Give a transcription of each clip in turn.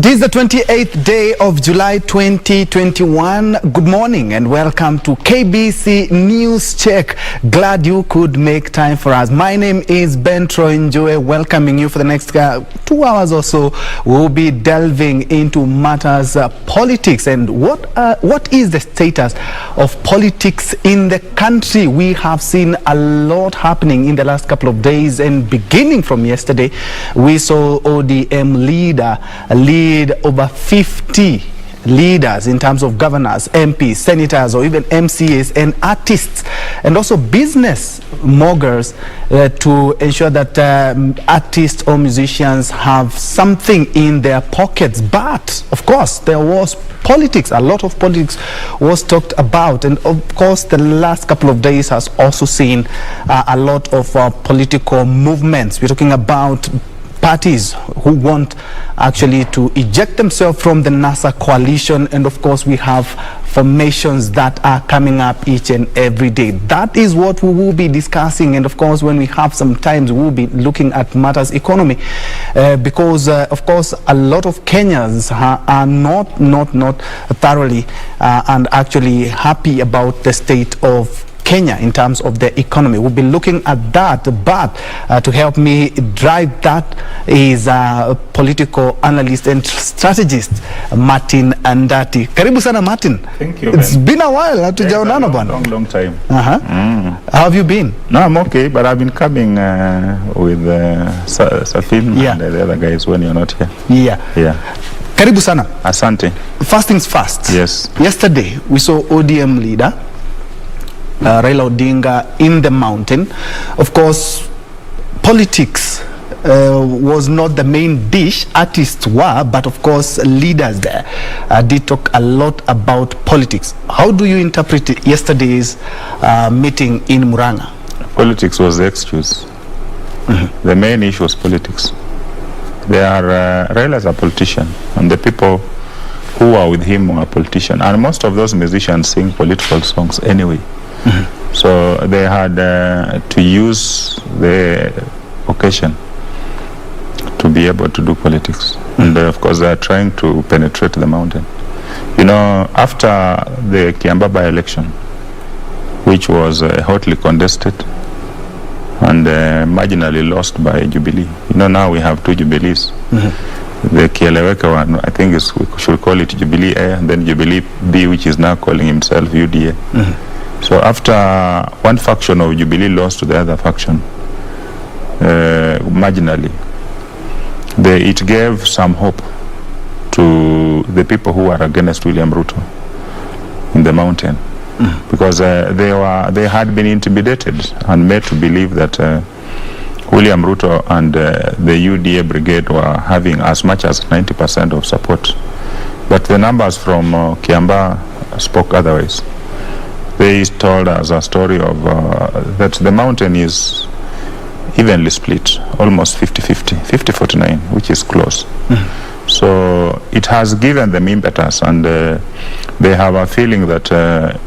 It is the 28th day of July 2021. Good morning and welcome to KBC NewsCheck. Glad you could make time for us. My name is Njue, welcoming you for the next 2 hours or so. We'll be delving into matters politics and what is the status of politics in the country. We have seen a lot happening in the last couple of days, and beginning from yesterday, we saw ODM leader lead over 50 leaders in terms of governors, MPs, senators, or even MCAs and artists, and also business moguls to ensure that artists or musicians have something in their pockets. But of course, there was politics. A lot of politics was talked about, and of course, the last couple of days has also seen a lot of political movements. We're talking about parties who want actually to eject themselves from the NASA coalition, and of course we have formations that are coming up each and every day. That is what we will be discussing, and of course when we have some time we will be looking at matters economy, because of course a lot of Kenyans are not thoroughly and actually happy about the state of Kenya in terms of the economy. We'll be looking at that, but to help me drive that is a political analyst and strategist, Martin Andati. Karibu sana, Martin. Thank you. It's been a while. Hatujaonana bwana. Long time. How have you been? No, I'm okay, but I've been coming with Safin and the other guys when you're not here. Yeah. Karibu sana. Asante. First things first. Yes. Yesterday, we saw ODM leader Raila Odinga in the mountain. Of course, politics was not the main dish. Artists were, but of course, leaders there did talk a lot about politics. How do you interpret yesterday's meeting in Muranga? Politics was the excuse. The main issue was politics. Raila is a politician, and the people who are with him are politicians. And most of those musicians sing political songs anyway. So they had to use the occasion to be able to do politics. And of course they are trying to penetrate the mountain. You know, after the Kiambaa by-election, which was hotly contested and marginally lost by Jubilee. You know, now we have two Jubilees. The Kieleweke one, I think we should call it Jubilee A, and then Jubilee B, which is now calling himself UDA. So after one faction of Jubilee lost to the other faction, marginally, it gave some hope to the people who are against William Ruto in the mountain, because they had been intimidated and made to believe that William Ruto and the UDA brigade were having as much as 90% of support. But the numbers from Kiambaa spoke otherwise. They told us a story of that the mountain is evenly split, almost 50-50, 50-49, which is close. So it has given them impetus, and they have a feeling that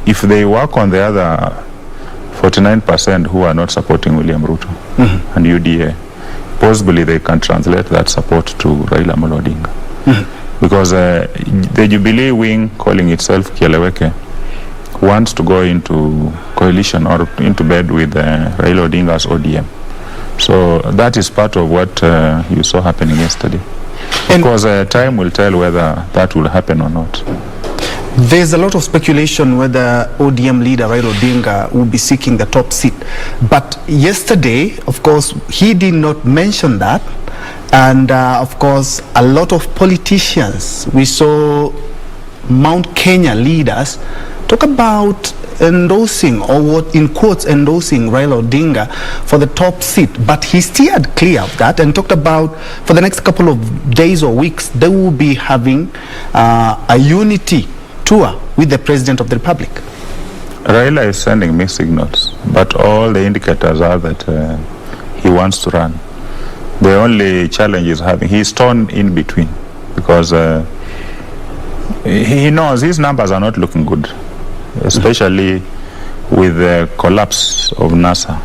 if they work on the other 49% who are not supporting William Ruto and UDA, possibly they can translate that support to Raila Odinga. Because the Jubilee wing, calling itself Kieleweke, wants to go into coalition or into bed with Raila Odinga's ODM. So that is part of what you saw happening yesterday. Because time will tell whether that will happen or not. There's a lot of speculation whether ODM leader Raila Odinga will be seeking the top seat. But yesterday, of course, he did not mention that. And of course, a lot of politicians, we saw Mount Kenya leaders talk about endorsing, or what in quotes endorsing Raila Odinga for the top seat, but he steered clear of that and talked about for the next couple of days or weeks they will be having a unity tour with the President of the Republic. Raila is sending mixed signals, but all the indicators are that he wants to run. The only challenge is he's torn in between, because he knows his numbers are not looking good, especially with the collapse of NASA,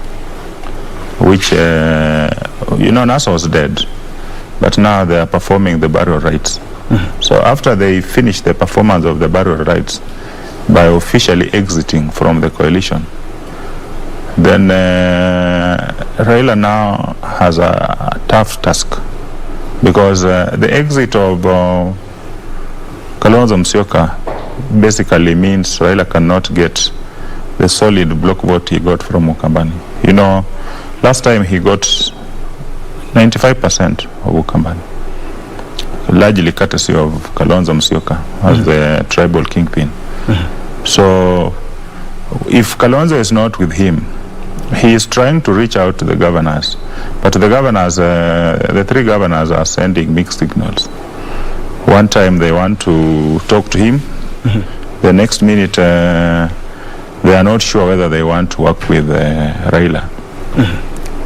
which, NASA was dead, but now they are performing the burial rites So after they finished the performance of the burial rites by officially exiting from the coalition, then Raila now has a tough task, because the exit of Kalonzo Musyoka basically means Raila cannot get the solid block vote he got from Ukambani. You know, last time he got 95% of Ukambani, largely courtesy of Kalonzo Musyoka as the tribal kingpin. So if Kalonzo is not with him, he is trying to reach out to the governors, but the governors, the three governors are sending mixed signals. One time they want to talk to him, the next minute they are not sure whether they want to work with Raila.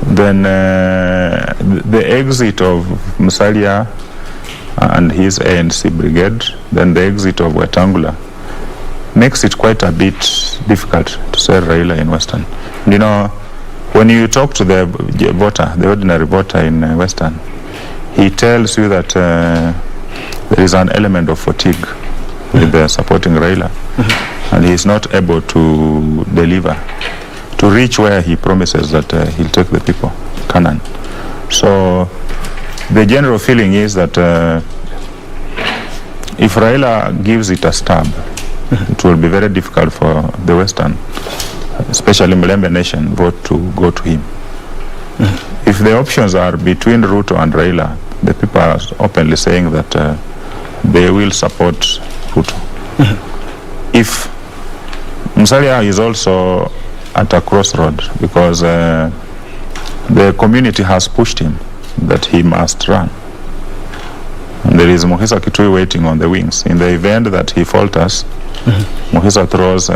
Then the exit of Musalia and his ANC brigade, then the exit of Wetangula, makes it quite a bit difficult to sell Raila in Western. You know, when you talk to the voter, the ordinary voter in Western, he tells you that there is an element of fatigue with supporting Raila, and he is not able to deliver, to reach where he promises that he'll take the people, Canaan. So the general feeling is that if Raila gives it a stab, it will be very difficult for the Western, especially Mlembe Nation, vote to go to him. If the options are between Ruto and Raila, the people are openly saying that they will support Ruto. If Musalia is also at a crossroad, because the community has pushed him that he must run. And there is Muhisa Kitui waiting on the wings. In the event that he falters, Muhisa throws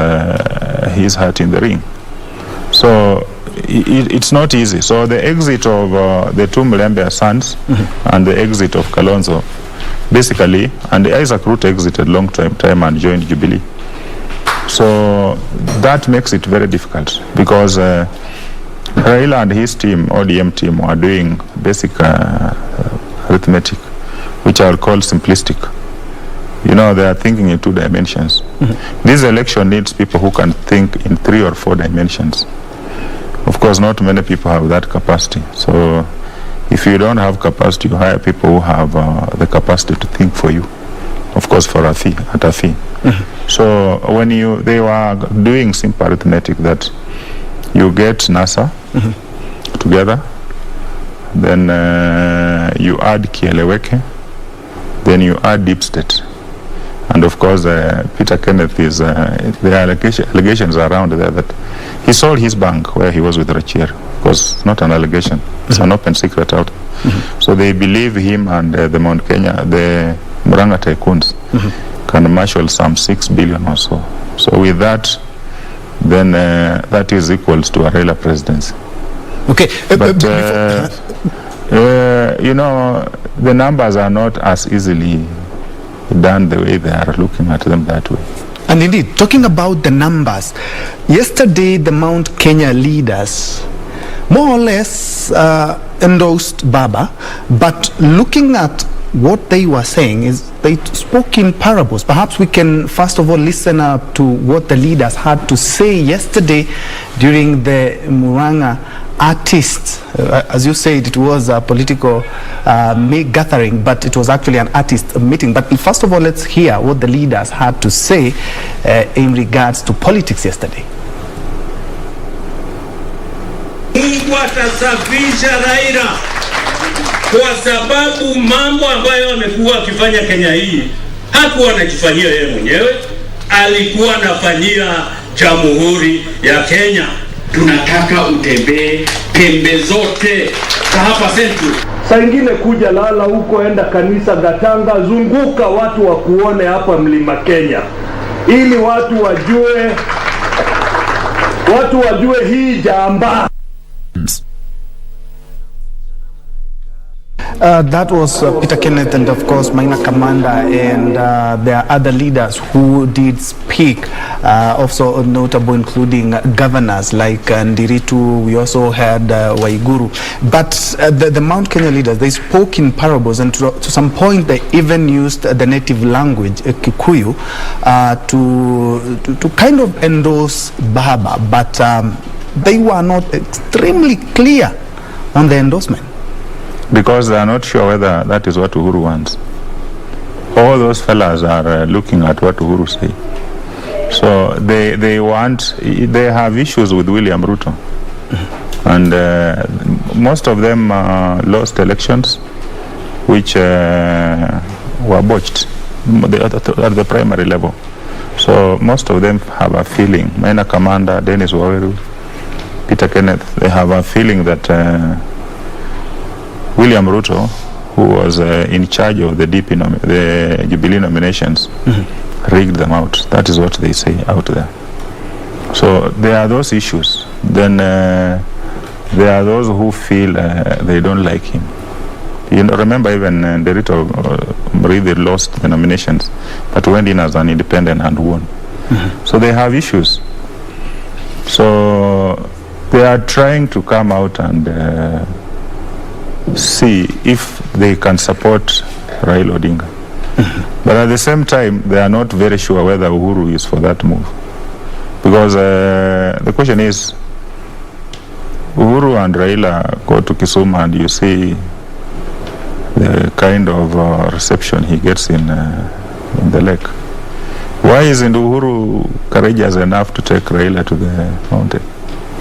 his hat in the ring. So it's not easy. So the exit of the two Mlembe sons and the exit of Kalonzo, basically, and Isaac Ruto exited long time and joined Jubilee. So that makes it very difficult, because Raila and his team, ODM team, are doing basic arithmetic, which I will call simplistic. You know, they are thinking in 2 dimensions. This election needs people who can think in 3 or 4 dimensions. Of course, not many people have that capacity. So if you don't have capacity, you hire people who have the capacity to think for you. Of course, for a fee, at a fee. So when they were doing simple arithmetic, that you get NASA together, then you add Kieleweke, then you add Deep State. And of course, Peter Kenneth is, there are allegations around there that he sold his bank where he was with Rachir. Of course, it's not an allegation, it's an open secret out. So they believe him and the Mount Kenya, the Muranga tycoons, can marshal some 6 billion or so. So with that, then that is equals to a Raila presidency. Okay. But you know, the numbers are not as easily done the way they are looking at them that way. And indeed, talking about the numbers, yesterday the Mount Kenya leaders more or less endorsed Baba, but looking at what they were saying is they spoke in parables. Perhaps we can first of all listen up to what the leaders had to say yesterday during the Muranga artists. As you said, it was a political gathering, but it was actually an artist meeting. But first of all, let's hear what the leaders had to say in regards to politics yesterday. Mungu atasafisha Raila, kwa sababu mambo ambayo amekuwa akifanya Kenya hii hakuwa anajifanyia yeye mwenyewe, alikuwa anafanyia Jamhuri ya Kenya. Tunataka utembee pembe zote za hapa Central. Saa ingine kuja lala huko, enda kanisa Gatanga, zunguka watu wa kuone hapa Mlima Kenya, ili watu wajue hii jamba. That was Peter Kenneth and of course Maina Kamanda, and there are other leaders who did speak, also notable including governors like Ndiritu. We also had Waiguru. But the Mount Kenya leaders, they spoke in parables, and to some point they even used the native language, Kikuyu, to kind of endorse Baba, but they were not extremely clear on the endorsement. Because they are not sure whether that is what Uhuru wants. All those fellas are looking at what Uhuru say. So they have issues with William Ruto. And most of them lost elections, which were botched at the primary level. So most of them have a feeling, Maina Kamanda, Dennis Waweru, Peter Kenneth, they have a feeling that William Ruto, who was in charge of the Jubilee nominations, rigged them out. That is what they say out there. So there are those issues. Then there are those who feel they don't like him. You know, remember even Ndiritu really lost the nominations, but went in as an independent and won. So they have issues. So they are trying to come out and see if they can support Raila Odinga. But at the same time, they are not very sure whether Uhuru is for that move. Because the question is, Uhuru and Raila go to Kisumu and you see the kind of reception he gets in the lake. Why isn't Uhuru courageous enough to take Raila to the mountain?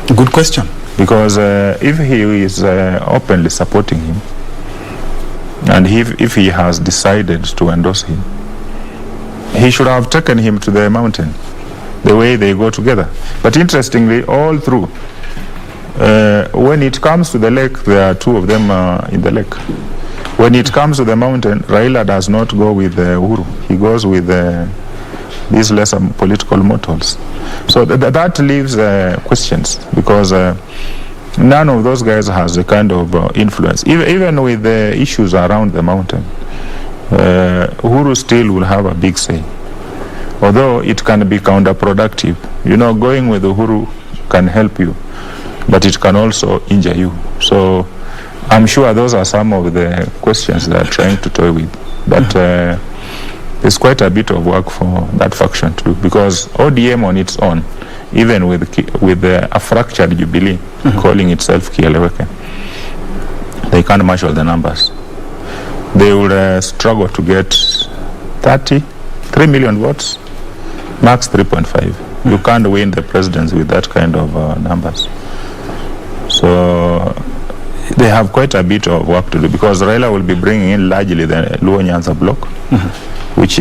Good question. Because if he is openly supporting him, and if he has decided to endorse him, he should have taken him to the mountain, the way they go together. But interestingly, all through, when it comes to the lake, there are two of them in the lake. When it comes to the mountain, Raila does not go with Uhuru. He goes with these lesser political mortals. So that leaves questions, because none of those guys has the kind of influence. Even with the issues around the mountain, Uhuru still will have a big say. Although it can be counterproductive. You know, going with Uhuru can help you, but it can also injure you. So I'm sure those are some of the questions they are trying to toy with. But there's quite a bit of work for that faction to do, because ODM on its own, even with a fractured Jubilee calling itself Kieleweke, they can't marshal the numbers. They will struggle to get 3 million votes, max 3.5. You can't win the presidency with that kind of numbers. So they have quite a bit of work to do, because Raila will be bringing in largely the Luo Nyanza bloc, which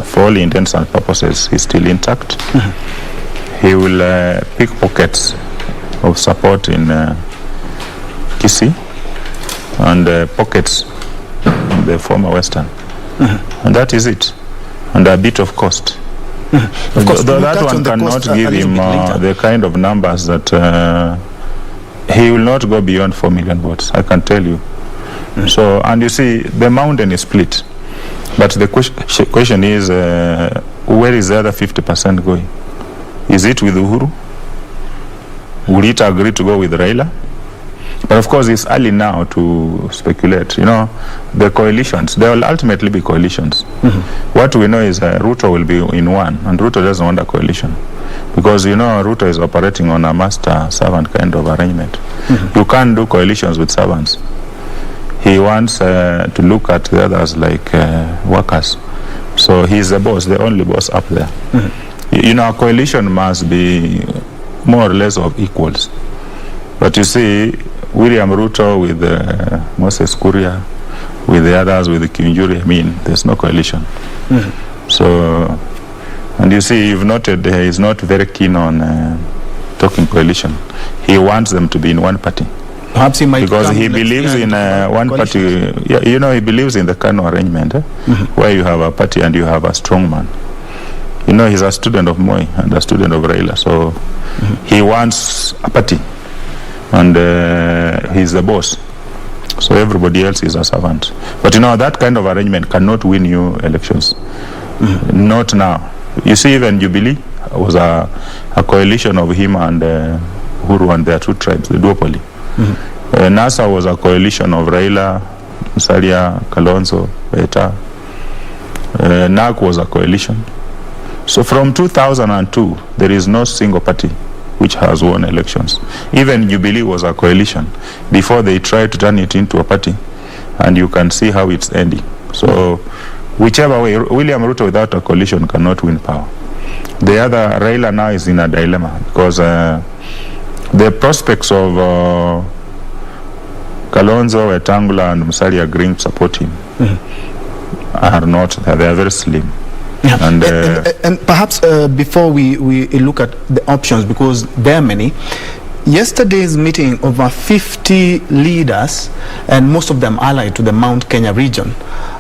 for all intents and purposes is still intact. He will pick pockets of support in Kisii and pockets in the former Western. And that is it. And a bit of cost. Of course, that one cannot give him the kind of numbers that he will not go beyond 4 million votes, I can tell you. So, and you see, the mountain is split. But the question is, where is the other 50% going? Is it with Uhuru? Will it agree to go with Raila? But of course, it's early now to speculate. You know, the coalitions, there will ultimately be coalitions. What we know is Ruto will be in one, and Ruto doesn't want a coalition. Because, you know, Ruto is operating on a master-servant kind of arrangement. You can't do coalitions with servants. He wants to look at the others like workers. So he's the boss, the only boss up there. You know, a coalition must be more or less of equals. But you see, William Ruto with Moses Kuria, with the others, with the Njue, I mean, there's no coalition. So, and you see, you've noted he's not very keen on talking coalition. He wants them to be in one party. Perhaps he might, because he believes in one party. Yeah, you know, he believes in the Kano arrangement, where you have a party and you have a strong man. You know, he's a student of Moi and a student of Raila, so he wants a party, and he's the boss. So everybody else is a servant. But you know, that kind of arrangement cannot win you elections. Not now. You see, even Jubilee was a coalition of him and Uhuru and their two tribes, the duopoly. NASA was a coalition of Raila, Musalia, Kalonzo, Beta. NAC was a coalition. So from 2002, there is no single party which has won elections. Even Jubilee was a coalition before they tried to turn it into a party, and you can see how it's ending. So whichever way, William Ruto without a coalition cannot win power. The other, Raila now is in a dilemma because the prospects of Kalonzo, Wetangula and Musalia agreeing to support him are not there. They are very slim. Yeah. And perhaps before we look at the options, because there are many, yesterday's meeting, over 50 leaders, and most of them allied to the Mount Kenya region.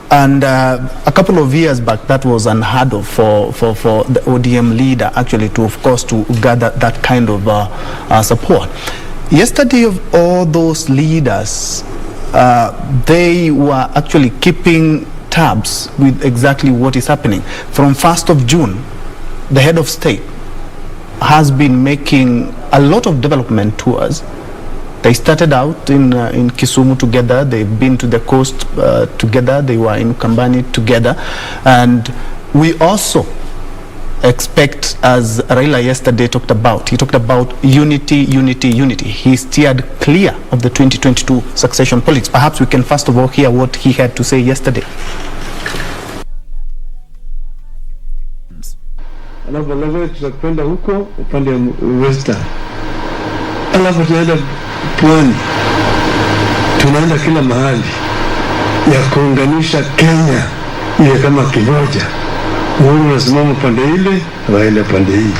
And a couple of years back, that was unheard of for the ODM leader actually to, of course, to gather that kind of support. Yesterday, of all those leaders, they were actually keeping tabs with exactly what is happening. From 1st of June, the head of state has been making a lot of development tours. They started out in Kisumu together. They've been to the coast together. They were in Kambani together. And we also expect, as Raila yesterday talked about, he talked about unity, unity, unity. He steered clear of the 2022 succession politics. Perhaps we can first of all hear what he had to say yesterday. Alafu leo tutakwenda huko upande wa Western. Alafu tunaenda Pwani. Tunaenda kila mahali ya kuunganisha Kenya iwe kama kimoja. Uhuru unasimama pande ile, Raila pande hii.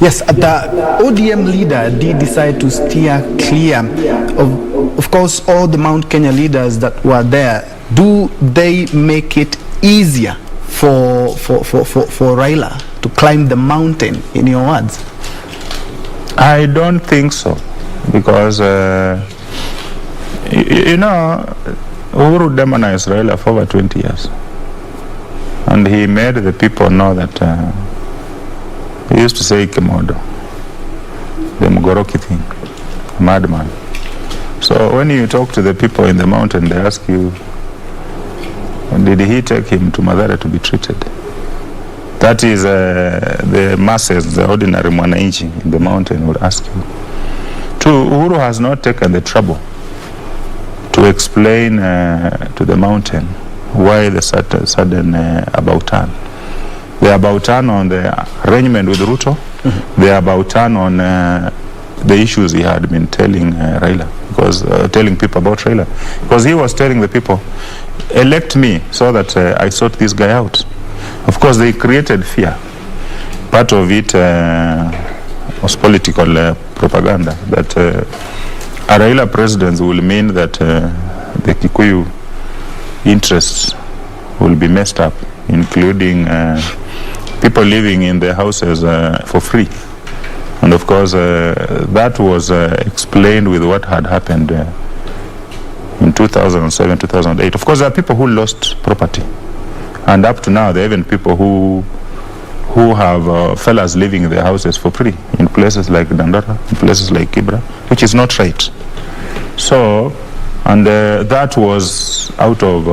Yes, the ODM leader did decide to steer clear of course, all the Mount Kenya leaders that were there. Do they make it easier for Raila to climb the mountain, in your words? I don't think so, because you know, Uhuru demonized Raila for over 20 years, and he made the people know that he used to say Kemodo, the Mugoroki thing, a madman. So when you talk to the people in the mountain, they ask you, did he take him to Mathare to be treated? That is the masses, the ordinary mwananchi in the mountain would ask you. Two, Uhuru has not taken the trouble to explain to the mountain why the sudden about turn. The about turn on the arrangement with Ruto, the about turn on the issues he had been telling Raila, because telling people about Raila, because he was telling the people, elect me so that I sort this guy out. Of course, they created fear. Part of it was political propaganda, that a Raila presidency will mean that the Kikuyu interests will be messed up, including people living in their houses for free. And of course, that was explained with what had happened in 2007, 2008. Of course, there are people who lost property. And up to now, there are even people who have fellas living in their houses for free in places like Dandara, in places like Kibra, which is not right. So, and that was out of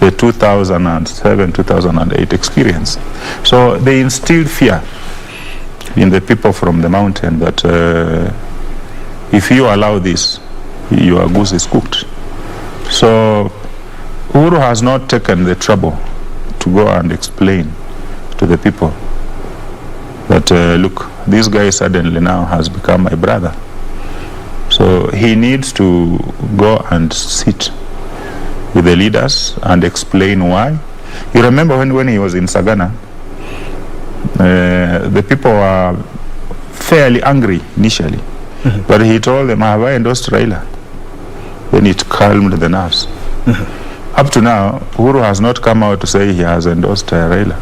the 2007, 2008 experience. So they instilled fear in the people from the mountain that if you allow this, your goose is cooked. So Uhuru has not taken the trouble to go and explain to the people that, look, this guy suddenly now has become my brother. So he needs to go and sit with the leaders and explain why. You remember when he was in Sagana, the people were fairly angry initially, but he told them, have I endorsed Raila? Then it calmed the nerves. Up to now, Uhuru has not come out to say he has endorsed Raila.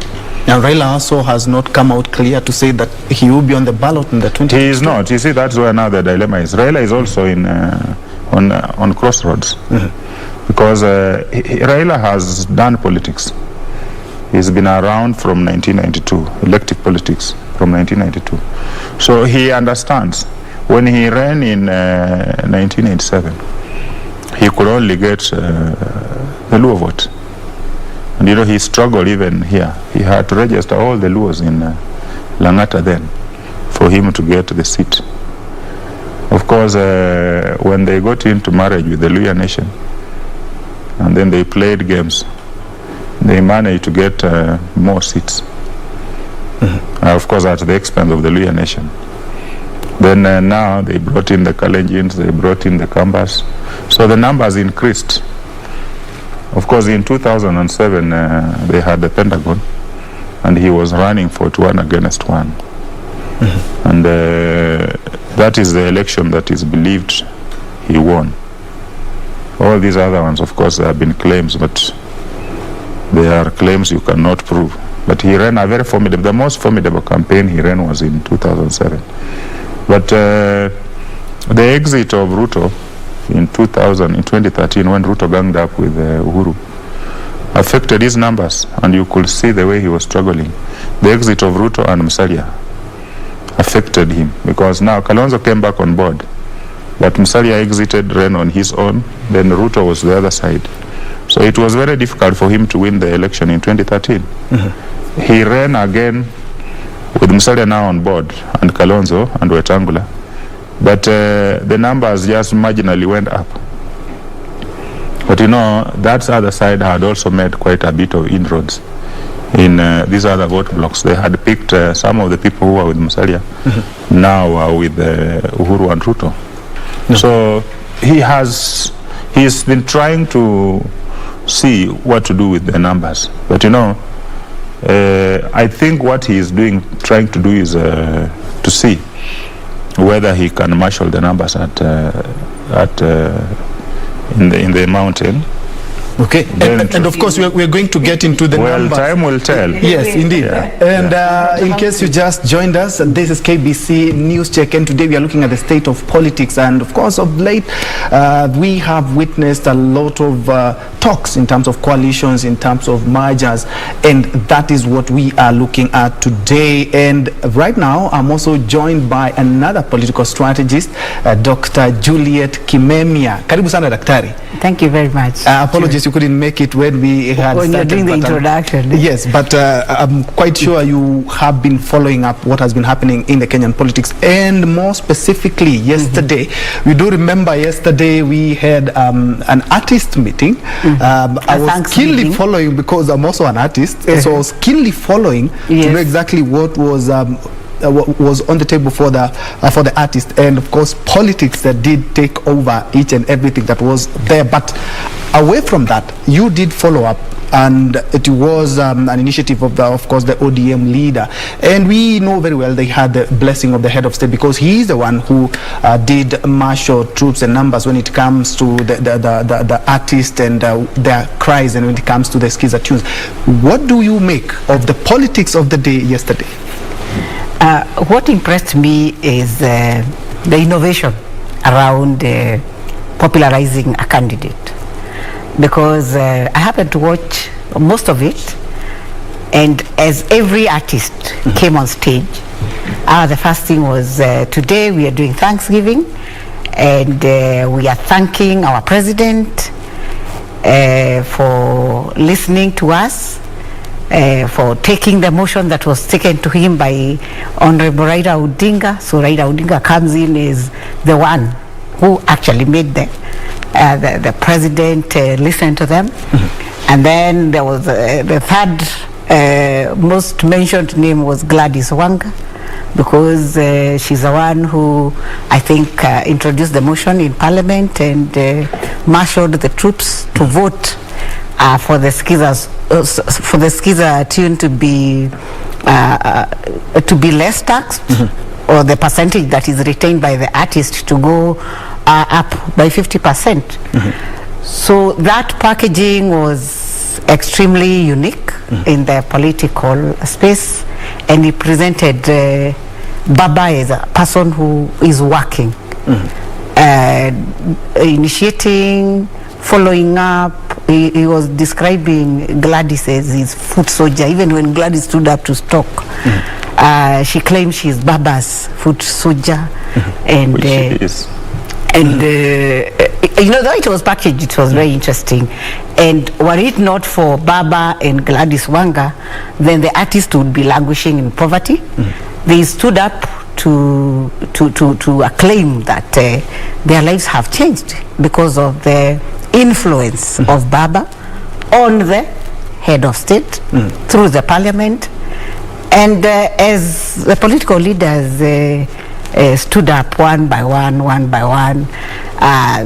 Now, Raila also has not come out clear to say that he will be on the ballot in the 2022. He is not. You see, that's where now the dilemma is. Raila is also on crossroads, because Raila has done politics. He's been around from 1992, elective politics from 1992. So he understands. When he ran in 1987, he could only get the Luo vote. And he struggled even here. He had to register all the Luos in Langata then for him to get the seat. Of course, when they got into marriage with the Luya nation, and then they played games, they managed to get more seats. Of course, at the expense of the Luya nation. Then now they brought in the Kalenjins, they brought in the Kambas. So the numbers increased. Of course, in 2007, they had the Pentagon, and he was running 41 against 1. And that is the election that is believed he won. All these other ones, of course, there have been claims, but they are claims you cannot prove. But he ran a very formidable, the most formidable campaign he ran was in 2007. But the exit of Ruto in 2013, when Ruto ganged up with Uhuru, affected his numbers, and you could see the way he was struggling. The exit of Ruto and Musalia affected him, because now Kalonzo came back on board, but Musalia exited, ran on his own, then Ruto was the other side. So it was very difficult for him to win the election in 2013. He ran again with Musalia now on board, and Kalonzo and Wetangula, but the numbers just marginally went up. But that other side had also made quite a bit of inroads in these other vote blocks. They had picked some of the people who were with Musalia, now with Uhuru and Ruto. So he's been trying to see what to do with the numbers. But I think what he is trying to do is to see whether he can marshal the numbers in the mountain. Okay, and of course we're going to get into the numbers. Well, time will tell. Yes, indeed. Yeah. And in case you just joined us, this is KBC NewsCheck, and today we are looking at the state of politics. And of course, of late, we have witnessed a lot of talks in terms of coalitions, in terms of mergers, and that is what we are looking at today. And right now, I'm also joined by another political strategist, Dr. Juliet Kimemiah. Karibu sana, daktari. Thank you very much. Apologies, you couldn't make it when we had when started. You're doing the introduction. Yes, but I'm quite sure you have been following up what has been happening in the Kenyan politics, and more specifically yesterday. We do remember yesterday we had an artist meeting. I was keenly following, because I'm also an artist, so I was keenly following to know exactly what was on the table for the artist, and of course politics that did take over each and everything that was there. But away from that, you did follow up, and it was an initiative of course the ODM leader, and we know very well they had the blessing of the head of state, because he is the one who did marshal troops and numbers when it comes to the artists and their cries, and when it comes to the skiza tunes. What do you make of the politics of the day yesterday? What impressed me is the innovation around popularizing a candidate, because I happened to watch most of it, and as every artist came on stage, the first thing was today we are doing Thanksgiving, and we are thanking our president for listening to us, for taking the motion that was taken to him by Honorable Raila Odinga. So Raila Odinga comes in as the one who actually made the president listen to them. And then there was the third most mentioned name was Gladys Wanga, because she's the one who I think introduced the motion in Parliament and marshaled the troops to vote for the skiza tune to be less taxed, or the percentage that is retained by the artist to go up by 50%. So that packaging was is extremely unique in the political space, and he presented Baba as a person who is working, initiating, following up. He was describing Gladys as his foot soldier. Even when Gladys stood up to talk, she claimed she's Baba's foot soldier, and Which she is. and you know, though it was packaged, it was very interesting. And were it not for Baba and Gladys Wanga, then the artist would be languishing in poverty. They stood up to acclaim that their lives have changed because of the influence of Baba on the head of state through the parliament. And as the political leaders stood up one by one,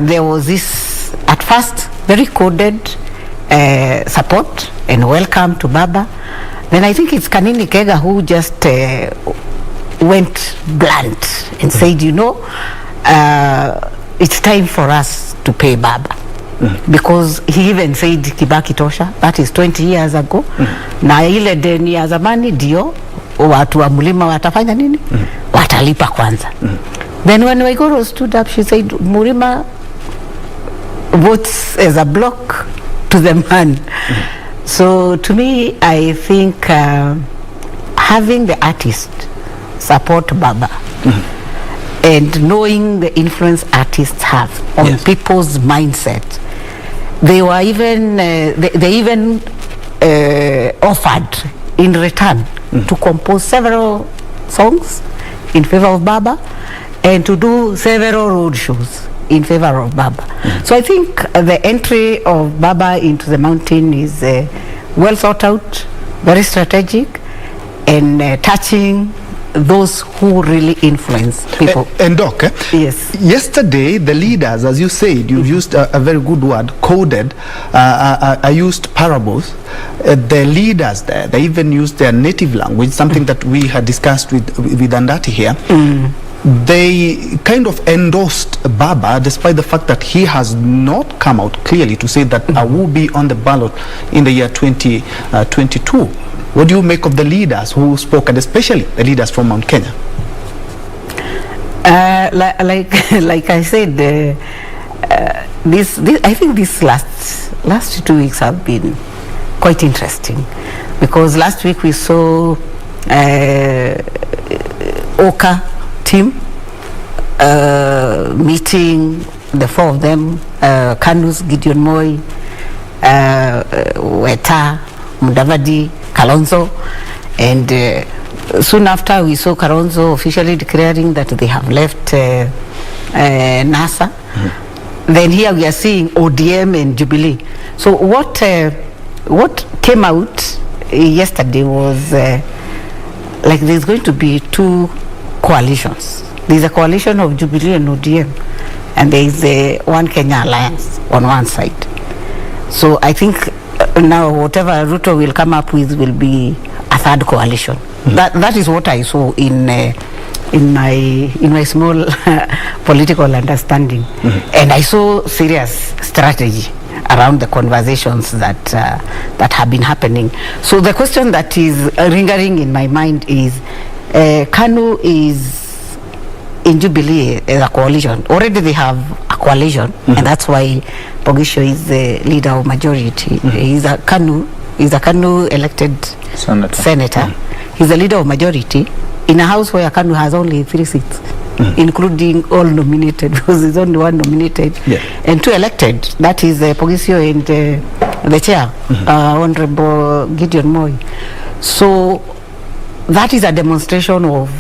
there was this, at first, very coded support and welcome to Baba. Then I think it's Kanini Kega who just went blunt and said, you know, it's time for us to pay Baba. Because he even said Kibaki Tosha, that is 20 years ago. Na ile deni ya zamani ndio watu wa Mulima watafanya nini? Watalipa kwanza. Then when Waiguru stood up, she said, Mulima votes as a block to the man. So to me, I think having the artist support Baba and knowing the influence artists have on people's mindset, they were even they even offered in return to compose several songs in favor of Baba and to do several road shows in favor of Baba. So I think the entry of Baba into the mountain is well thought out, very strategic, and touching those who really influence people. And Doc, yes. Yesterday the leaders, as you said, you used a very good word, coded. I used parables. The leaders there, they even used their native language, something that we had discussed with Andati here. They kind of endorsed Baba despite the fact that he has not come out clearly to say that I will be on the ballot in the year 2022. What do you make of the leaders who spoke, and especially the leaders from Mount Kenya? Like I said, this I think these last 2 weeks have been quite interesting, because last week we saw Oka team meeting, the four of them, Kanus, Gideon Moi, Weta, Mudavadi, Kalonzo, and soon after we saw Kalonzo officially declaring that they have left NASA. Then here we are seeing ODM and Jubilee. So what came out yesterday was like there's going to be two coalitions. There's a coalition of Jubilee and ODM, and there is a One Kenya Alliance on one side. So I think now whatever Ruto will come up with will be a third coalition. That is what I saw in my small political understanding, and I saw serious strategy around the conversations that have been happening. So the question that is lingering in my mind is, KANU is in Jubilee as a coalition. Already they have a coalition, and that's why Pogisho is the leader of majority. He's a KANU elected senator. He's the leader of majority in a house where KANU has only 3 seats, including all nominated, because there's only one nominated and 2 elected. That is Pogisho and the chair, Honorable Gideon Moi. So that is a demonstration of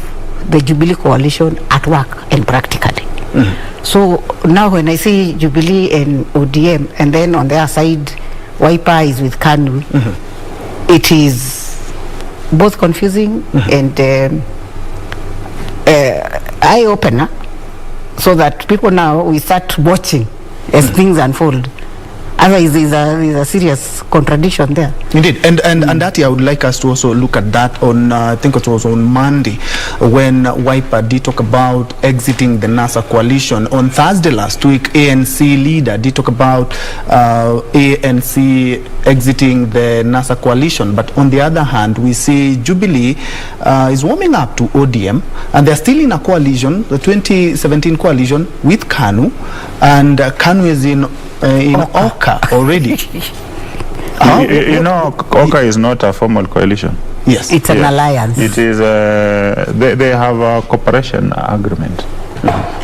the Jubilee coalition at work and practically. So now when I see Jubilee and ODM, and then on their side Wiper is with KANU, it is both confusing and eye-opener, so that people now we start watching as things unfold. Otherwise, there's a serious contradiction there. Indeed, and Andati, I would like us to also look at that on, I think it was on Monday, when Wiper did talk about exiting the NASA coalition. On Thursday last week, ANC leader did talk about ANC exiting the NASA coalition. But on the other hand, we see Jubilee is warming up to ODM, and they're still in a coalition, the 2017 coalition with KANU, and KANU is in Oka already. You know, Oka is not a formal coalition. Yes. It's an alliance. It is, they have a cooperation agreement.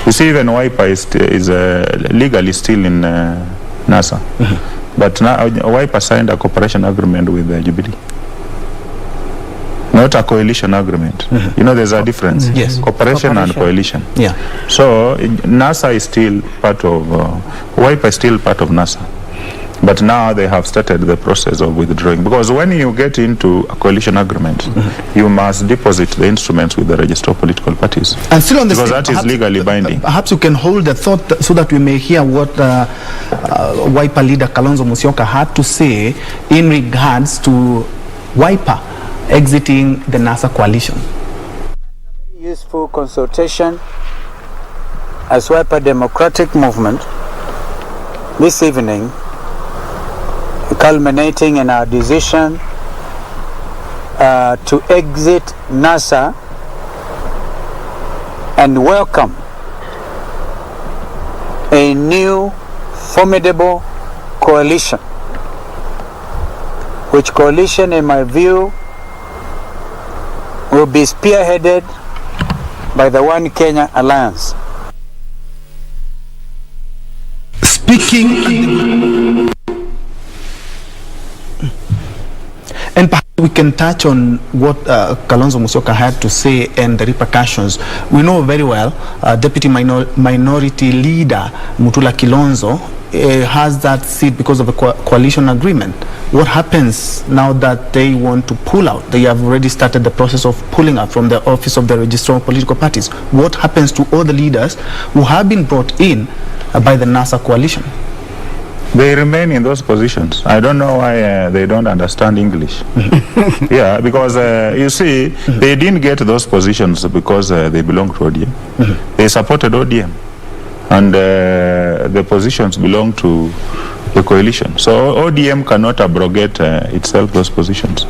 You see, even Wiper is legally still in NASA. But now Wiper signed a cooperation agreement with Jubilee. Not a coalition agreement. You know, there's a difference. Yes. Cooperation and coalition. Yeah. So NASA is still part of, Wiper is still part of NASA. But now they have started the process of withdrawing. Because when you get into a coalition agreement, you must deposit the instruments with the register of political parties. And still on the because same, that is legally binding. Perhaps you can hold the thought so that we may hear what Wiper leader Kalonzo Musyoka had to say in regards to Wiper exiting the NASA coalition. Useful consultation as Wiper Democratic Movement this evening, culminating in our decision to exit NASA and welcome a new formidable coalition, which coalition in my view will be spearheaded by the One Kenya Alliance. Speaking, and perhaps we can touch on what Kalonzo Musyoka had to say and the repercussions. We know very well Deputy Minority Leader Mutula Kilonzo has that seat because of the coalition agreement. What happens now that they want to pull out? They have already started the process of pulling out from the office of the Registrar of Political Parties. What happens to all the leaders who have been brought in by the NASA coalition? They remain in those positions. I don't know why they don't understand English. Yeah, because you see, they didn't get those positions because they belong to ODM. They supported ODM. And the positions belong to the coalition. So ODM cannot abrogate itself those positions.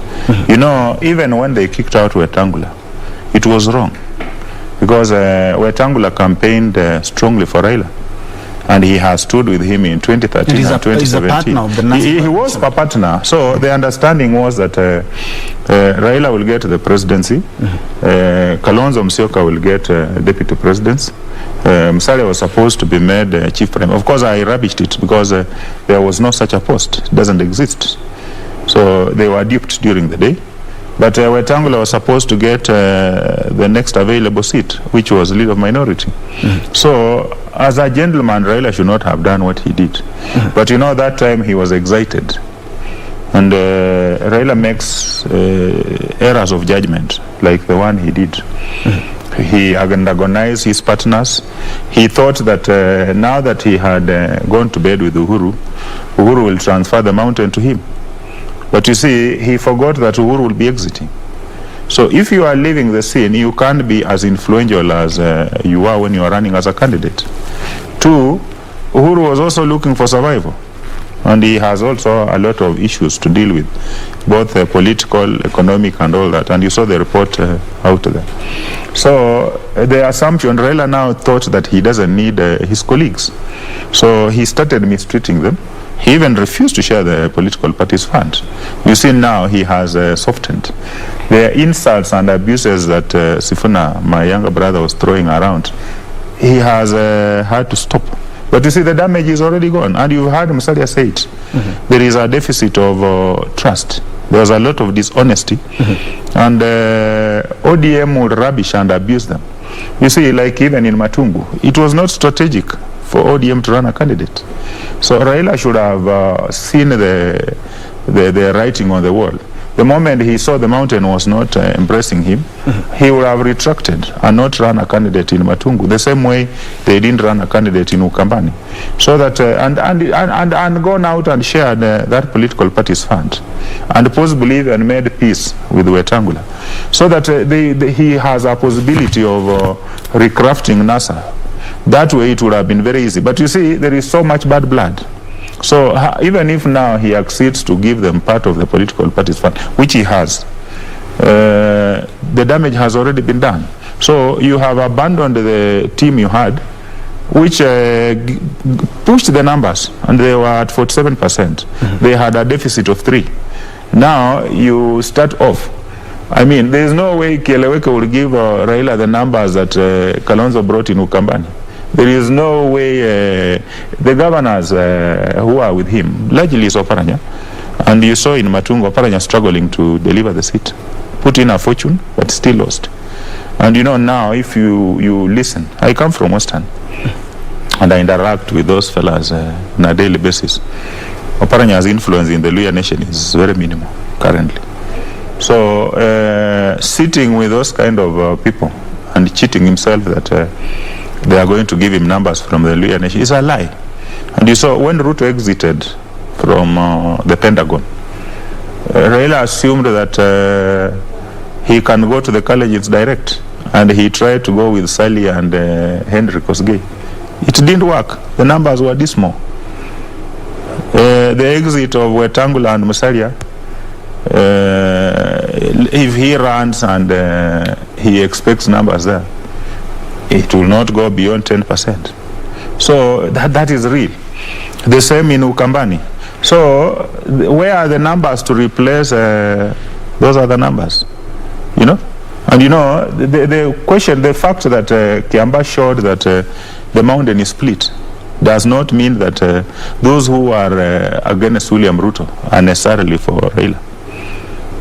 You know, even when they kicked out Wetangula, it was wrong. Because Wetangula campaigned strongly for Raila. And he has stood with him in 2013 and 2017. He's a partner of the NASA he was a partner. So the understanding was that Raila will get the presidency, Kalonzo Musyoka will get deputy presidency, Musalia was supposed to be made chief prime. Of course, I rubbished it because there was no such a post. It doesn't exist. So they were duped during the day. But Wetangula was supposed to get the next available seat, which was leader of minority. So, as a gentleman, Raila should not have done what he did. But you know, that time he was excited. And Raila makes errors of judgment, like the one he did. He antagonized his partners. He thought that now that he had gone to bed with Uhuru, Uhuru will transfer the mountain to him. But you see, he forgot that Uhuru will be exiting. So if you are leaving the scene, you can't be as influential as you are when you are running as a candidate. Two, Uhuru was also looking for survival. And he has also a lot of issues to deal with, both political, economic, and all that. And you saw the report out there. So the assumption, Raila now thought that he doesn't need his colleagues. So he started mistreating them. He even refused to share the political party's funds. You see, now he has softened. The insults and abuses that Sifuna, my younger brother, was throwing around, he has had to stop. But you see, the damage is already gone. And you heard Musalia say it. There is a deficit of trust. There was a lot of dishonesty. And ODM would rubbish and abuse them. You see, like even in Matungu, it was not strategic for ODM to run a candidate. So Raila should have seen the writing on the wall. the moment he saw the mountain was not embracing him, he would have retracted and not run a candidate in Matungu, the same way they didn't run a candidate in Ukambani. So that, and gone out and shared that political party's fund, and possibly even made peace with Wetangula. So that he has a possibility of recrafting NASA. That way it would have been very easy. But you see, there is so much bad blood. So even if now he accedes to give them part of the political party's fund, which he has, the damage has already been done. So you have abandoned the team you had, which pushed the numbers, and they were at 47%. They had a deficit of 3. Now you start off. I mean, there is no way Kieleweke will give Raila the numbers that Kalonzo brought in Ukambani. There is no way the governors who are with him, largely is Oparanya, and you saw in Matungu, Oparanya struggling to deliver the seat, put in a fortune, but still lost. And you know, now if you listen, I come from Western, and I interact with those fellas on a daily basis. Oparanya's influence in the Luya nation is very minimal currently. So sitting with those kind of people and cheating himself that they are going to give him numbers from the Luya nation is a lie. And you saw when Ruto exited from the Pentagon, Raila assumed that he can go to the colleges direct, and he tried to go with Sally and Henry Kosgei. It didn't work. The numbers were dismal. The exit of Wetangula and Musalia, if he runs and he expects numbers there, it will not go beyond 10%. So that is real. The same in Ukambani. So where are the numbers to replace those other numbers? You know? And you know, the question, the fact that Kiamba showed that the mountain is split does not mean that those who are against William Ruto are necessarily for Raila.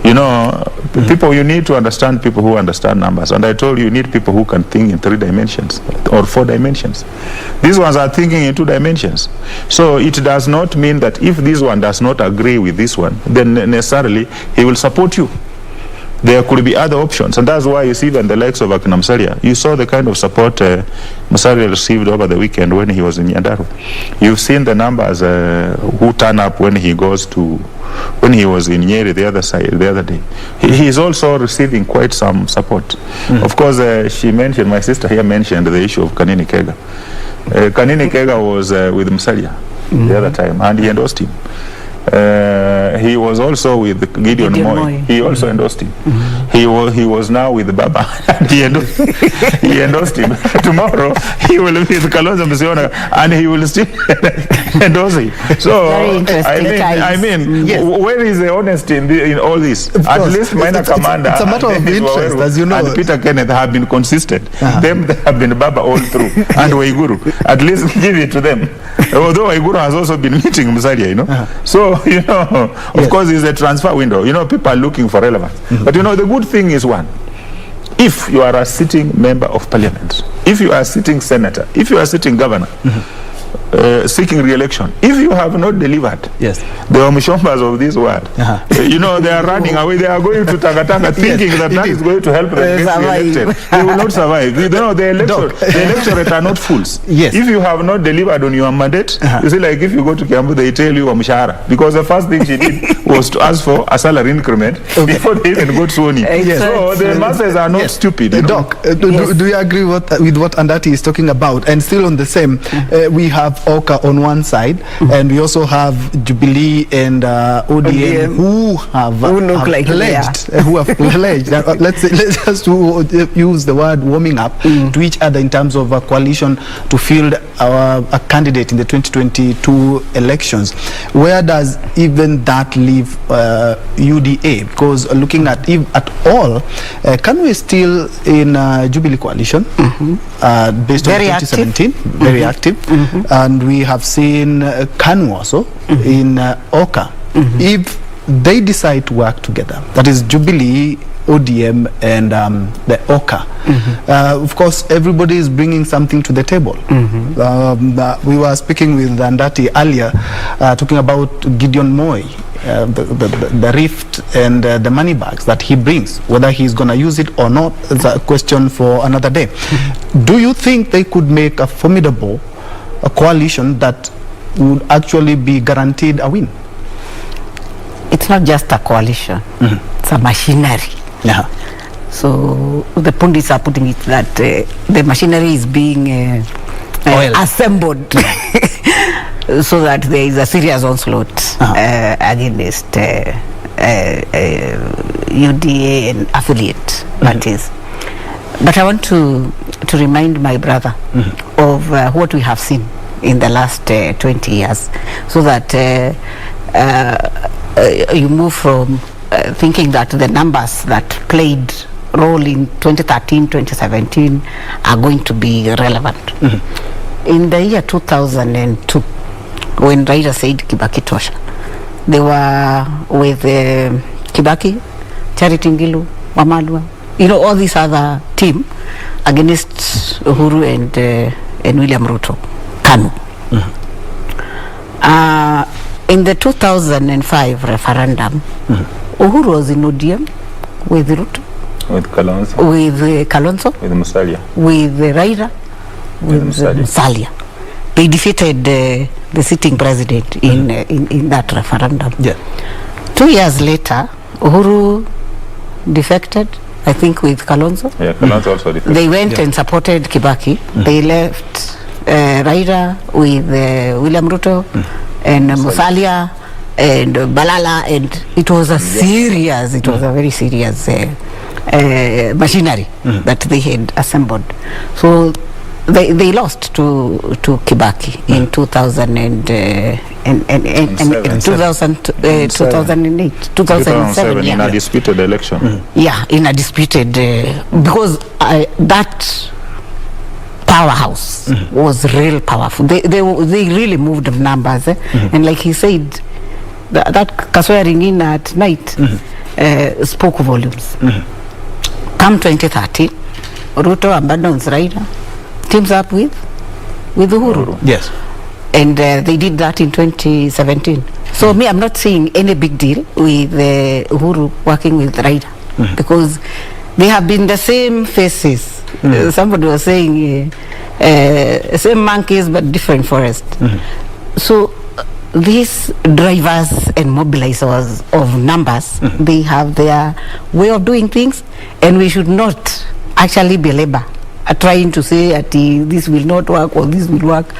You know, people, you need to understand people who understand numbers. And I told you need people who can think in 3 dimensions or 4 dimensions. These ones are thinking in 2 dimensions. So it does not mean that if this one does not agree with this one, then necessarily he will support you. There could be other options, and that's why you see even the likes of Akina Musalia. You saw the kind of support Musalia received over the weekend when he was in Nyandarua. You've seen the numbers who turn up when he goes to, when he was in Nyeri the other side, the other day. He is also receiving quite some support. Of course, she mentioned, my sister here mentioned the issue of Kanini Kega. Kanini Kega was with Musalia the other time, and he endorsed him. He was also with Gideon Moi. He also endorsed him. He was now with Baba. he endorsed him. Tomorrow he will be with Kalonzo Musyoka, and he will still endorse him. So I mean, yes. Where is the honesty in all this? At least Minor Commander, it's a matter of interest, as you know, and Peter Kenneth have been consistent. Them, they have been Baba all through, and Waiguru. At least give it to them. Although Waiguru has also been meeting Musalia, you know. So you know, of course, it's a transfer window. You know, people are looking for relevance. But you know, the good thing is one: if you are a sitting member of parliament, if you are a sitting senator, if you are a sitting governor, seeking re-election, if you have not delivered, yes, the Omushombas of this world, you know, they are running away. They are going to Tangatanga thinking that that is going to help them get re-elected. They will not survive. You know, the electorate are not fools. Yes. If you have not delivered on your mandate, you see, like if you go to Kiambu, they tell you Mshahara, because the first thing she did was to ask for a salary increment before they even got sworn in. Yes. So the masses are not stupid. Doc, do you agree with what Andati is talking about? And still on the same, we have Oka on one side, and we also have Jubilee and ODM who have pledged. Let's just use the word warming up to each other in terms of a coalition to field a candidate in the 2022 elections. Where does even that leave UDA? Because looking at all, can we still in Jubilee coalition based on 2017, very active, and we have seen KANU also in Oka. If they decide to work together, that is Jubilee ODM and the OKA. Of course, everybody is bringing something to the table. We were speaking with Andati earlier, talking about Gideon Moi, the rift and the money bags that he brings. Whether he's going to use it or not is a question for another day. Do you think they could make a formidable coalition that would actually be guaranteed a win? It's not just a coalition, it's a machinery. Yeah. So the pundits are putting it that the machinery is being assembled so that there is a serious onslaught against UDA and affiliate parties. But I want to remind my brother of what we have seen in the last 20 years, so that you move from thinking that the numbers that played role in 2013, 2017 are going to be relevant. In the year 2002, when Raila said Kibaki Tosha, they were with Kibaki, Charity Ngilu, Wamalwa, all these other team against Uhuru and William Ruto, KANU. In the 2005 referendum, Uhuru was in ODM with Ruto, with Kalonzo, with Musalia, with Raila, with Musalia. They defeated the sitting president in that referendum. Yeah. 2 years later, Uhuru defected, I think, with Kalonzo. Yeah, Kalonzo also defected. They went and supported Kibaki. They left Raila with William Ruto and Musalia and Balala, and it was a serious, it was a very serious machinery that they had assembled. So they lost to Kibaki in 2008, 2007 in a disputed election. Yeah, in a disputed because that powerhouse was real powerful. They really moved numbers, and like he said, that swearing in at night spoke volumes. Come 2030, Ruto abandons Raila, teams up with Uhuru. Yes. And they did that in 2017. So me, I'm not seeing any big deal with Uhuru working with Raila, because they have been the same faces. Somebody was saying same monkeys but different forest. So these drivers and mobilizers of numbers, they have their way of doing things, and we should not actually belabor trying to say that this will not work or this will work.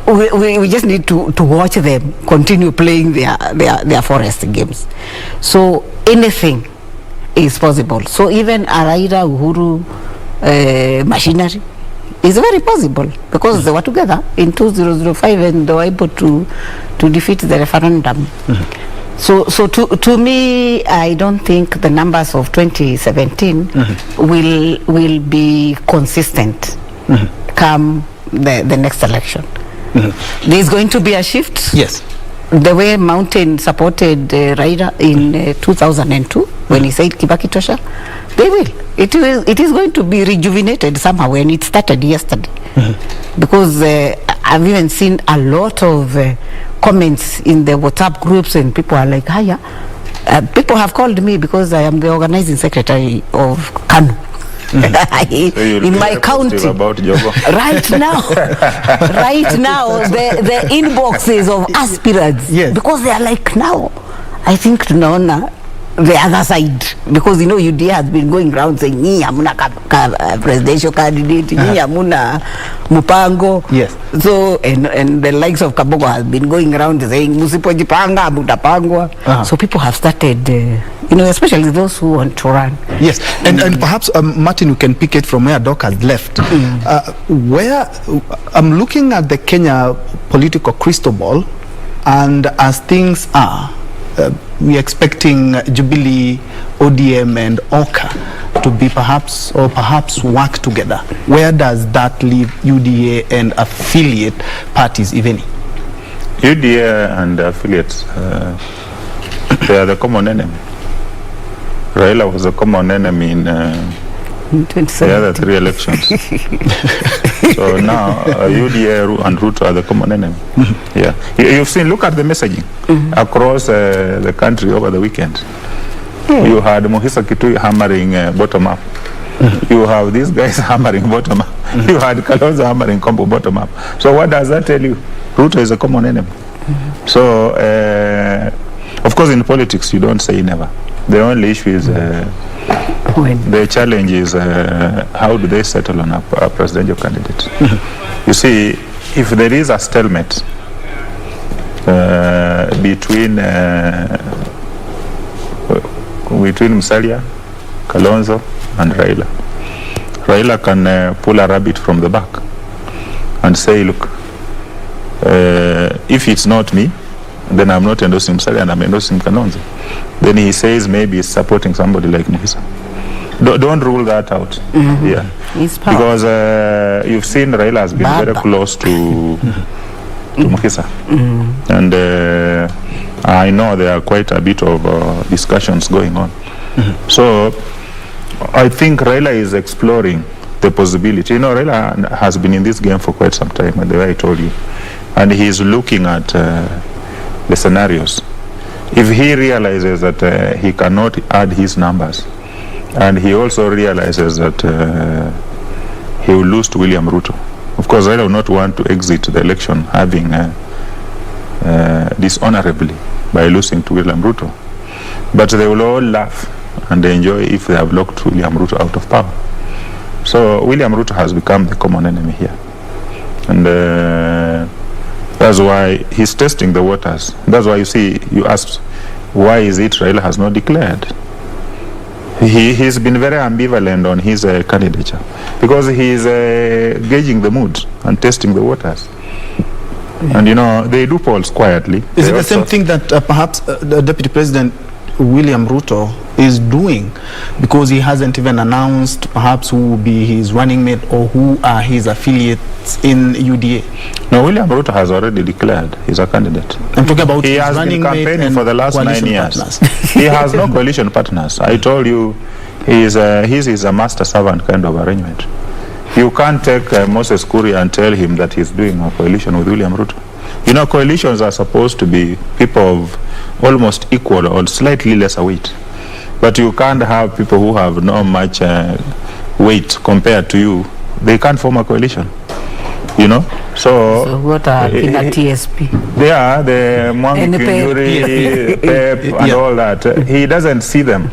We just need to watch them continue playing their forest games. So anything is possible. So even a Raila Uhuru machinery is very possible, because they were together in 2005 and they were able to defeat the referendum. So to me, I don't think the numbers of 2017 will be consistent come the next election. There is going to be a shift. Yes. The way Mountain supported Raila in 2002 when he said Kibaki Tosha, they will. It is going to be rejuvenated somehow, and it started yesterday. Because I've even seen a lot of comments in the WhatsApp groups, and people are like, hiya. People have called me because I am the organizing secretary of KANU. In my county about right now the inboxes of aspirants, because they are like, now I think tunaona the other side, because UDA has been going around saying ni hamuna presidential candidate, ni hamuna mupango. Yes. So and the likes of Kabogo has been going around saying musipojipanga mutapangwa. So people have started especially those who want to run. Yes. And perhaps Martin, you can pick it from where Doc has left. Where I'm looking at the Kenya political crystal ball, and as things are, we're expecting Jubilee, ODM and OKA to be perhaps work together. Where does that leave UDA and affiliate parties, if any? UDA and affiliates, they are the common enemy. Raila was a common enemy in the other 3 elections. So now UDA and Ruto are the common enemy. Yeah, you've seen. Look at the messaging across the country over the weekend. You had Mohisa Kitui hammering bottom up. You have these guys hammering bottom up. You had Kalonzo hammering combo bottom up. So what does that tell you? Ruto is a common enemy. So of course in politics you don't say never. The only issue is the challenge is how do they settle on a presidential candidate. You see, if there is a stalemate between Musalia, Kalonzo and Raila can pull a rabbit from the back and say, look, if it's not me, then I'm not endorsing Musalia and I'm endorsing Kalonzo. Then he says maybe he's supporting somebody like Mohisa. Don't rule that out. Yeah, because you've seen Raila has been very close to Mohisa, and I know there are quite a bit of discussions going on. So I think Raila is exploring the possibility. You know, Raila has been in this game for quite some time, the way I told you, and he's looking at the scenarios. If he realizes that he cannot add his numbers, and he also realizes that he will lose to William Ruto. Of course, Raila will not want to exit the election having dishonorably by losing to William Ruto. But they will all laugh and enjoy if they have locked William Ruto out of power. So William Ruto has become the common enemy here. And that's why he's testing the waters. That's why you see, you asked, why is it Raila has not declared? He's been very ambivalent on his candidature because he's gauging the mood and testing the waters. And you know, they do polls quietly. Is it the same thing that perhaps the Deputy President William Ruto is doing, because he hasn't even announced perhaps who will be his running mate or who are his affiliates in UDA? No, William Ruto has already declared he's a candidate. I'm talking about he has been campaigning for the last 9 years. He has no coalition partners. I told you, his is a master servant kind of arrangement. You can't take Moses Kuria and tell him that he's doing a coalition with William Ruto. You know, coalitions are supposed to be people of almost equal or slightly lesser weight. But you can't have people who have not much weight compared to you. They can't form a coalition, you know. So what are TSP? They are the Mwami Kinyuri, Pep, and all that. He doesn't see them.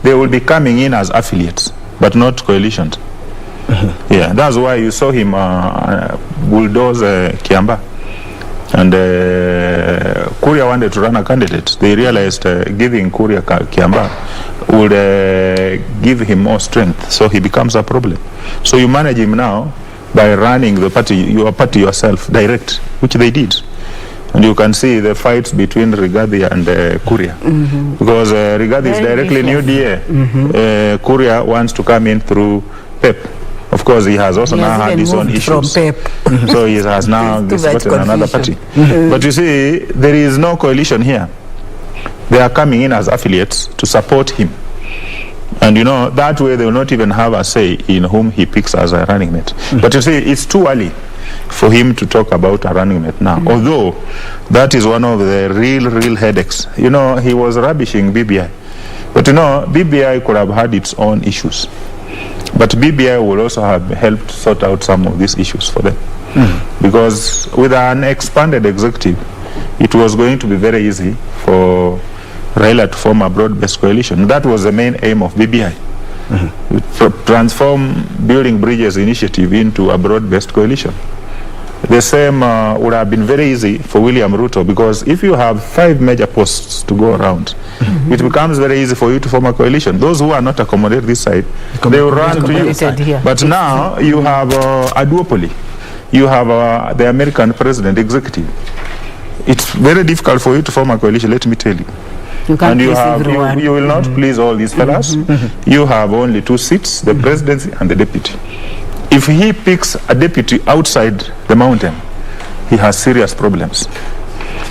They will be coming in as affiliates, but not coalitions. Yeah, that's why you saw him bulldoze Kiamba. And Kuria wanted to run a candidate. They realized giving Kuria Kiamba would give him more strength, so he becomes a problem. So you manage him now by running the party, your party yourself, direct, which they did. And you can see the fights between Rigathi and Kuria. Because Rigathi is directly in UDA. Kuria wants to come in through Pep. Of course, he has also now had his own issues. So he has now gotten another party. But you see, there is no coalition here. They are coming in as affiliates to support him. And you know, that way they will not even have a say in whom he picks as a running mate. But you see, it's too early for him to talk about a running mate now. Although, that is one of the real headaches. You know, he was rubbishing BBI. But you know, BBI could have had its own issues. But BBI will also have helped sort out some of these issues for them. Because with an expanded executive, it was going to be very easy for Raila to form a broad-based coalition. That was the main aim of BBI. Transform Building Bridges initiative into a broad-based coalition. The same would have been very easy for William Ruto, because if you have 5 major posts to go around, it becomes very easy for you to form a coalition. Those who are not accommodated this side, they will run to you. But now you have a duopoly. You have the American president executive. It's very difficult for you to form a coalition, let me tell you. You will not please all these fellas. You have only 2 seats, the presidency and the deputy. If he picks a deputy outside the mountain, he has serious problems.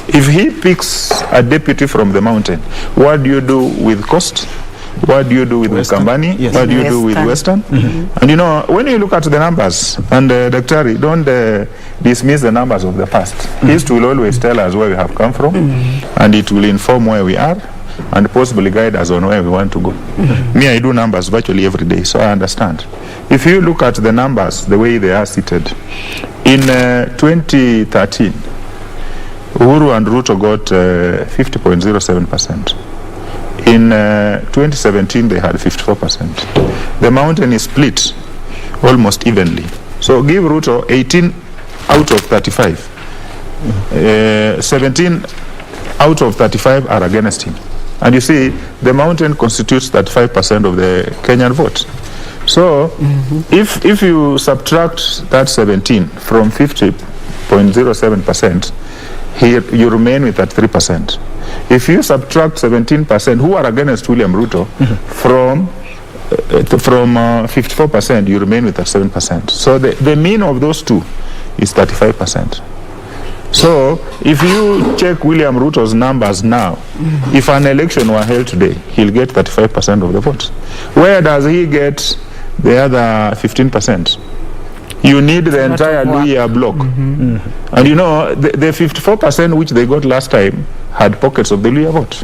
If he picks a deputy from the mountain, what do you do with cost? What do you do with Ukambani? Yes. What do you do with Western? And you know, when you look at the numbers, and Dr. don't dismiss the numbers of the past. History will always tell us where we have come from, and it will inform where we are, and possibly guide us on where we want to go. Me, I do numbers virtually every day, so I understand. If you look at the numbers, the way they are seated, in 2013, Uhuru and Ruto got 50.07%. In 2017, they had 54%. The mountain is split almost evenly. So give Ruto 18 out of 35. 17 out of 35 are against him. And you see, the mountain constitutes 35% of the Kenyan vote. So if you subtract that 17 from 50.07%, here you remain with that 3%. If you subtract 17% who are against William Ruto from 54%, you remain with that 7%. So the mean of those two is 35%. So if you check William Ruto's numbers now, if an election were held today, he'll get 35% of the vote. Where does he get the other 15%? You need the entire Luhya block. And you know, the 54% which they got last time had pockets of the Luhya vote.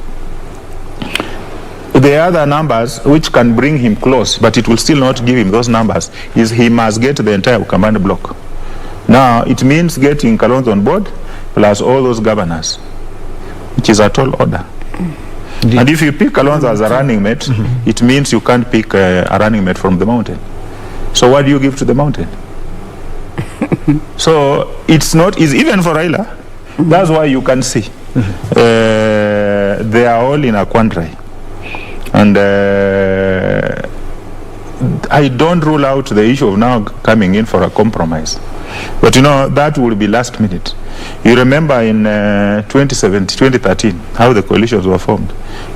The other numbers which can bring him close, but it will still not give him those numbers, is he must get the entire Ukambani block. Now, it means getting Kalonzo on board, plus all those governors, which is a tall order. And if you pick Kalonzo as a running mate, it means you can't pick a running mate from the mountain. So what do you give to the mountain? So it's not easy, even for Raila. That's why you can see they are all in a quandary. And I don't rule out the issue of now coming in for a compromise. But you know, that will be last minute. You remember in 2013, how the coalitions were formed.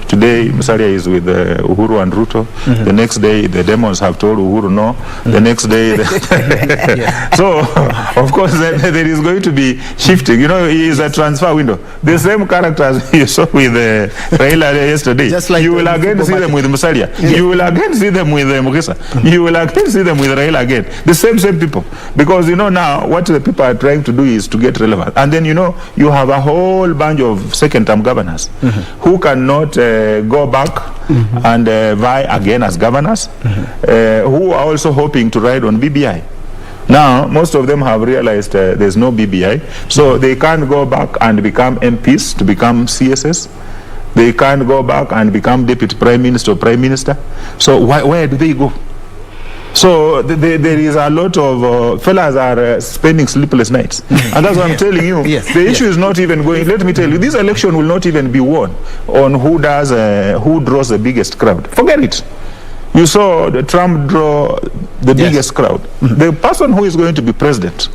Today, Musalia is with Uhuru and Ruto. The next day, the demons have told Uhuru no. The next day, so of course, there is going to be shifting. You know, it is a transfer window. The same characters you saw with Raila yesterday. Just like you will again see them with Musalia. You will again see them with Mugisa. You will again see them with Raila again. The same people. Because you know now, what the people are trying to do is to get relevant. And then you know, you have a whole bunch of second-term governors who cannot go back and vie again as governors, who are also hoping to ride on BBI. Now, most of them have realized there's no BBI, so they can't go back and become MPs, to become CSS. They can't go back and become deputy prime minister or prime minister. So where do they go? So there is a lot of fellas are spending sleepless nights, and that's what I'm telling you. The issue is not even going. Let me tell you, this election will not even be won on who draws the biggest crowd. Forget it. You saw the Trump draw the biggest crowd. The person who is going to be president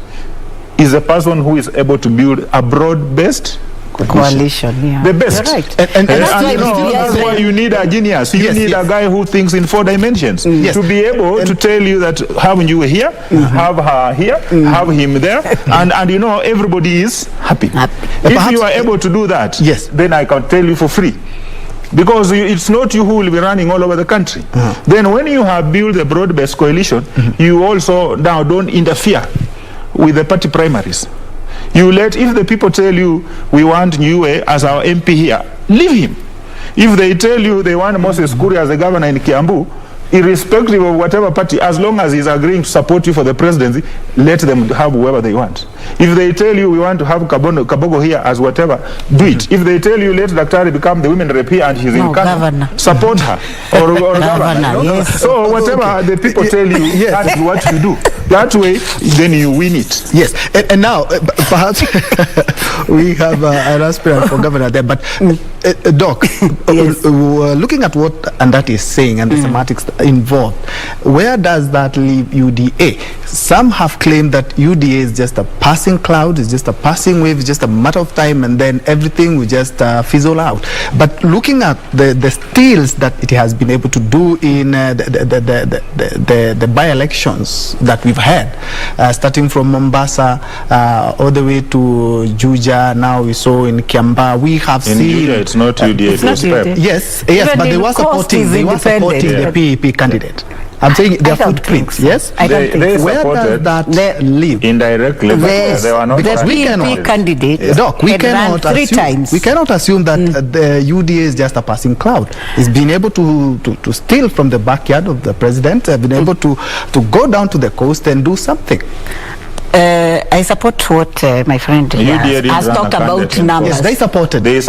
is a person who is able to build a broad-based coalition. The best. You're right. And that's why you need a genius. You need a guy who thinks in 4 dimensions to be able to tell you that have Njue here, have her here, have him there, and you know, everybody is happy. If you are able to do that, then I can tell you for free. Because it's not you who will be running all over the country. Then when you have built a broad-based coalition, you also now don't interfere with the party primaries. You let, if the people tell you we want Njue as our MP here, leave him. If they tell you they want Moses Kuria as the governor in Kiambu, irrespective of whatever party, as long as he's agreeing to support you for the presidency, let them have whoever they want. If they tell you we want to have Kabogo here as whatever, do it. If they tell you let Daktari become the women rep here and she's in Kano, support her. Or governor. So whatever the people tell you, that's what you do. That way, then you win it. Yes, and now perhaps we have an aspirant for governor there. But Doc, looking at what Andati is saying and the semantics involved. Where does that leave UDA? Some have claimed that UDA is just a passing cloud, it's just a passing wave, it's just a matter of time, and then everything will just fizzle out. But looking at the steals that it has been able to do in the by-elections that we've had, starting from Mombasa all the way to Juja, now we saw in Kiambaa, we have seen... Juja, it's not UDA, it was PEP. Yes, but they were supporting the PEP candidate. I'm saying their footprints, yes? I don't think they so. Where does that leave? Indirectly, but they were not... Because we PEP candidate Doc, we cannot assume that the UDA is just a passing cloud. It's been able to steal from the backyard of the president, been able to go down to the coast and do something. I support what my friend has talked about numbers. Yes, they supported. Yeah,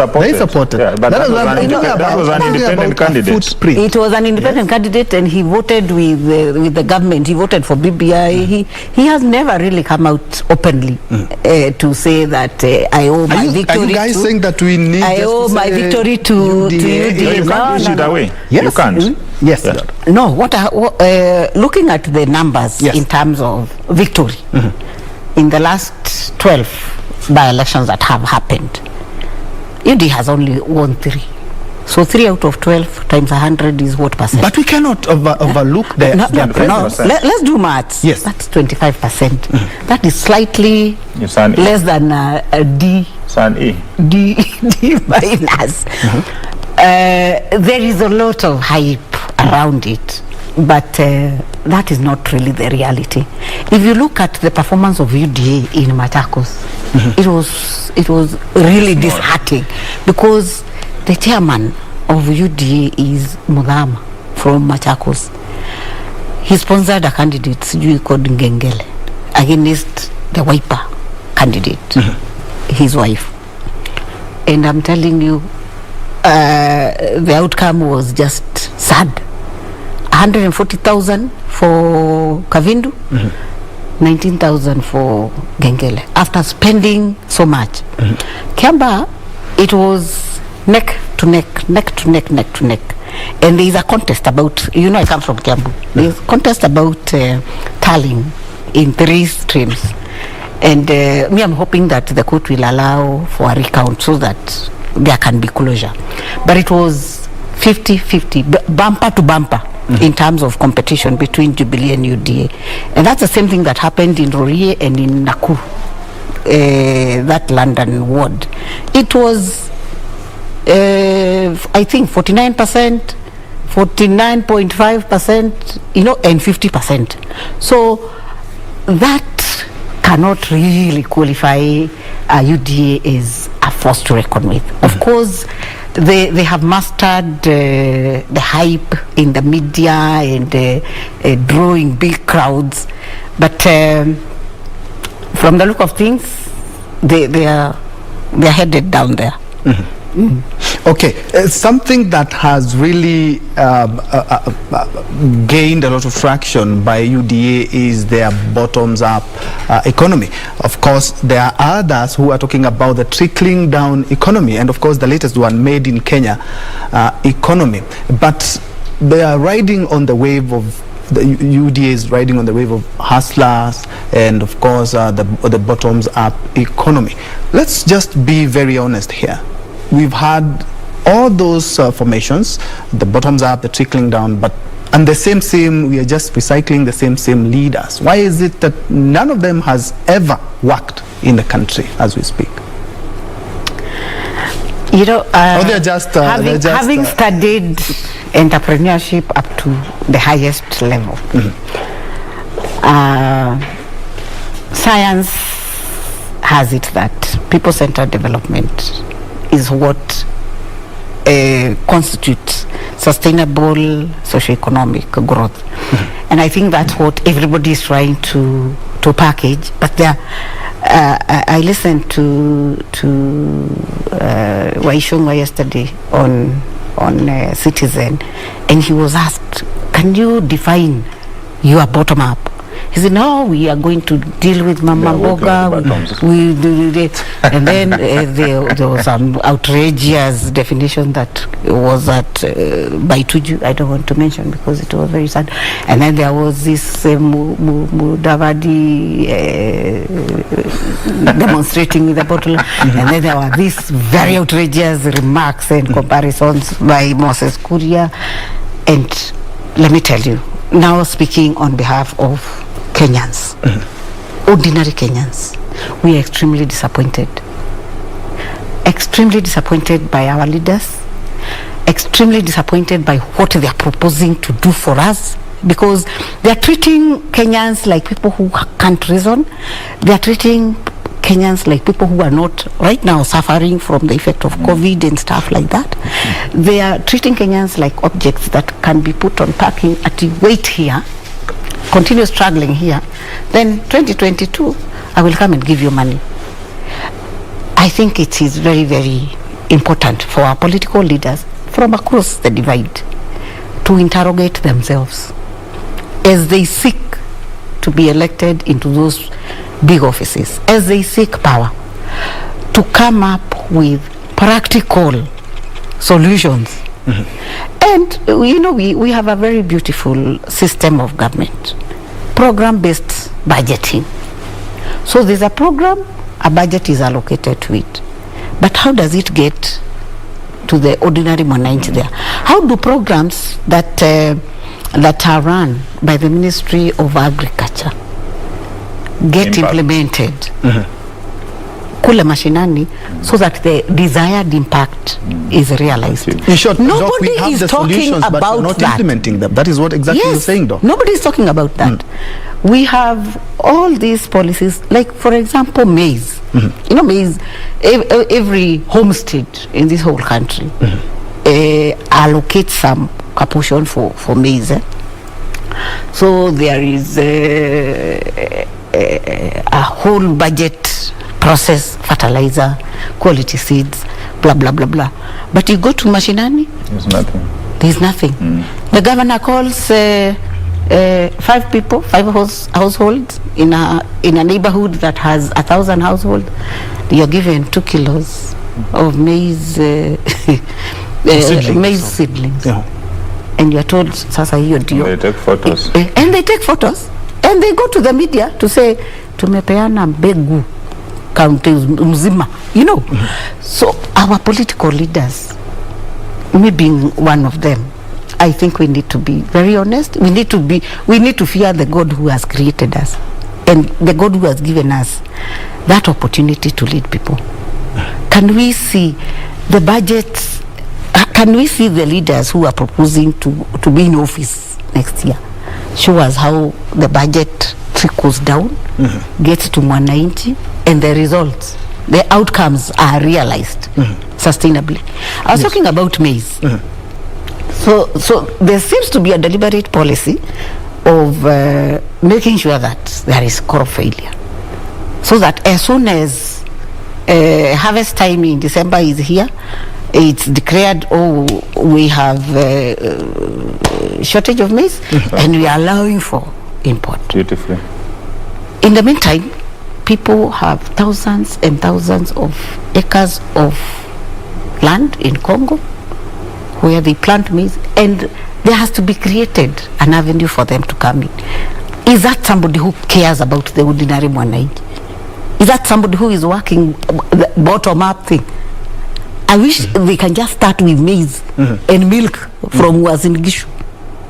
but that was an independent candidate. It was an independent candidate, and he voted with the government. He voted for BBI. He has never really come out openly to say that I owe my victory. Are you guys saying that we need? I owe my victory to UDA. You can't push it away. Yes. You can't. Yes. No. Looking at the numbers in terms of victory. In the last 12 by-elections that have happened, UD has only won 3. So 3 out of 12 times 100 is what percent? But we cannot overlook their presence. Let's do maths. Yes. That's 25%. That is slightly less than a D. It's an E. D minus. There is a lot of hype around it, but that is not really the reality. If you look at the performance of UDA in Machakos, it was really disheartening, because the chairman of UDA is Mudhama from Machakos. He sponsored a candidate, Njue, called Ngengele, against the Wiper candidate, his wife. And I'm telling you, the outcome was just sad. 140,000 for Kavindu, 19,000 for Gengele, after spending so much. Kiambaa, it was neck to neck. And there is a contest about, I come from Kiambu, there is a contest about tallying in 3 streams. And me, I'm hoping that the court will allow for a recount so that there can be closure. But it was 50-50, bumper to bumper, in terms of competition between Jubilee and UDA. And that's the same thing that happened in Rorie and in Nakuru, that London ward. It was, I think, 49%, 49.5%, and 50%. So that cannot really qualify UDA as a force to reckon with. Of course, they have mastered the hype in the media and drawing big crowds, but from the look of things, they are headed down there. Okay, something that has really gained a lot of traction by UDA is their bottoms-up economy. Of course, there are others who are talking about the trickling down economy, and of course the latest one, Made in Kenya economy. But they are riding on the wave of, the UDA is riding on the wave of hustlers and of course the bottoms-up economy. Let's just be very honest here. We've had all those formations, the bottoms up, the trickling down, and the same, we are just recycling the same leaders. Why is it that none of them has ever worked in the country as we speak? They're just, having studied entrepreneurship up to the highest level, science has it that people-centered development is what constitutes sustainable socio-economic growth. And I think that's what everybody is trying to package. But I listened to Waishunga yesterday on Citizen, and he was asked, can you define your bottom-up? He said, no, we are going to deal with Mama Mboga. We do it. And then there was some outrageous definition that was by Tuju. I don't want to mention because it was very sad. And then there was this Mudavadi demonstrating with a bottle. And then there were these very outrageous remarks and comparisons by Moses Kuria. And let me tell you, now speaking on behalf of Kenyans, ordinary Kenyans, we are extremely disappointed. Extremely disappointed by our leaders, extremely disappointed by what they are proposing to do for us, because they are treating Kenyans like people who can't reason. They are treating Kenyans like people who are not right now suffering from the effect of COVID and stuff like that. They are treating Kenyans like objects that can be put on parking at the wait here, continue struggling here, then 2022 I will come and give you money. I think it is very, very important for our political leaders from across the divide to interrogate themselves as they seek to be elected into those big offices, as they seek power, to come up with practical solutions. And we have a very beautiful system of government, program-based budgeting. So there's a program, a budget is allocated to it, but how does it get to the ordinary mwananchi there? How do programs that are run by the Ministry of Agriculture get implemented kule mashinani so that the desired impact is realized? In short, nobody Doc, is talking about but not that. Implementing them. That is what exactly you're saying, Doc. Nobody is talking about that. We have all these policies, like for example maize. You know, maize, every homestead in this whole country allocates some portion for maize. So there is a whole budget process, fertilizer, quality seeds, blah blah blah blah. But you go to mashinani, There's nothing. there's nothing. The governor calls 5 people, 5 households in a neighborhood that has 1,000 households. You're given 2 kilos of maize maize seedlings. Yeah. And you're told sasa hiyo ndio. They take photos. And they take photos and they go to the media to say tumepeana mbegu county mzima, you know. So our political leaders, me being one of them, I think we need to be very honest. We need to fear the God who has created us and the God who has given us that opportunity to lead people. Can we see the budgets? Can we see the leaders who are proposing to be in office next year show us how the budget trickles down, gets to mwananchi, and the results, the outcomes are realized sustainably? I was talking about maize. So there seems to be a deliberate policy of making sure that there is crop failure, so that as soon as harvest time in December is here, it's declared, we have shortage of maize, and we are allowing for import. Beautifully. In the meantime, people have thousands and thousands of acres of land in Congo where they plant maize, and there has to be created an avenue for them to come in. Is that somebody who cares about the ordinary mwananchi? Is that somebody who is working the bottom-up thing? I wish they can just start with maize and milk from Uasin Gishu,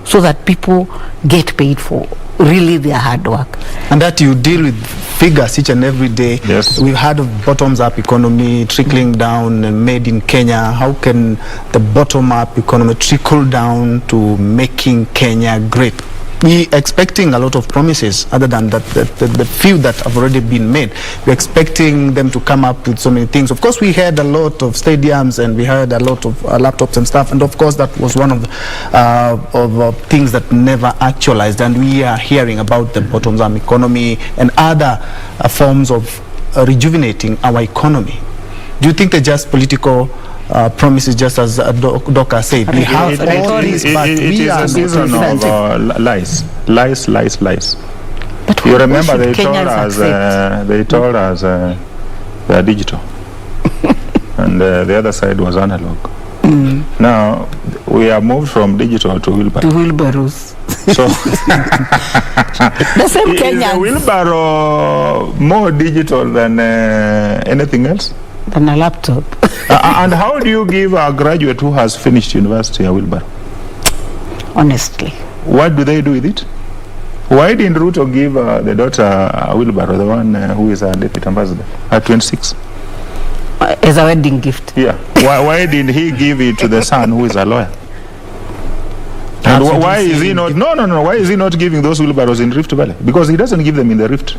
so that people get paid for really their hard work. And that you deal with figures each and every day. Yes. We've had of bottoms-up economy trickling down and made in Kenya. How can the bottom-up economy trickle down to making Kenya great? We expecting a lot of promises other than that, the few that have already been made. We're expecting them to come up with so many things. Of course, we had a lot of stadiums and we had a lot of laptops and stuff. And of course, that was one of the things that never actualized. And we are hearing about the bottoms-up economy and other forms of rejuvenating our economy. Do you think they're just political promises, just as Doka said? We have all these, but it we is are a season of lies. But You remember they told Kenyans us they are digital, and the other side was analog. Now we have moved from digital to wheelbarrow. To wheelbarrows. So The same is the Kenyans wheelbarrow more digital than anything else? than a laptop. And how do you give a graduate who has finished university a wheelbarrow? Honestly. What do they do with it? Why didn't Ruto give the daughter a wheelbarrow, the one who is a deputy ambassador, at 26? As a wedding gift. Yeah. Why didn't he give it to the son who is a lawyer? And why is he not? No. Why is he not giving those wheelbarrows in Rift Valley? Because he doesn't give them in the Rift.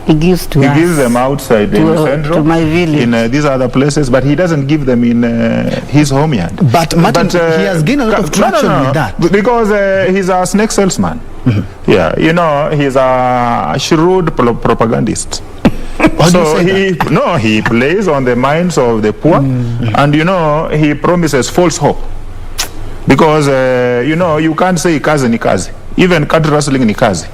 He gives to us. He gives them outside in Central, to my village. in these other places, but he doesn't give them in his home yard. But Martin, he has gained a lot of traction with that. Because he's a snake salesman. Yeah, you know, he's a shrewd propagandist. So he plays on the minds of the poor, and you know, he promises false hope. Because you know, you can't say kazi ni kazi. Even cattle rustling ni kazi.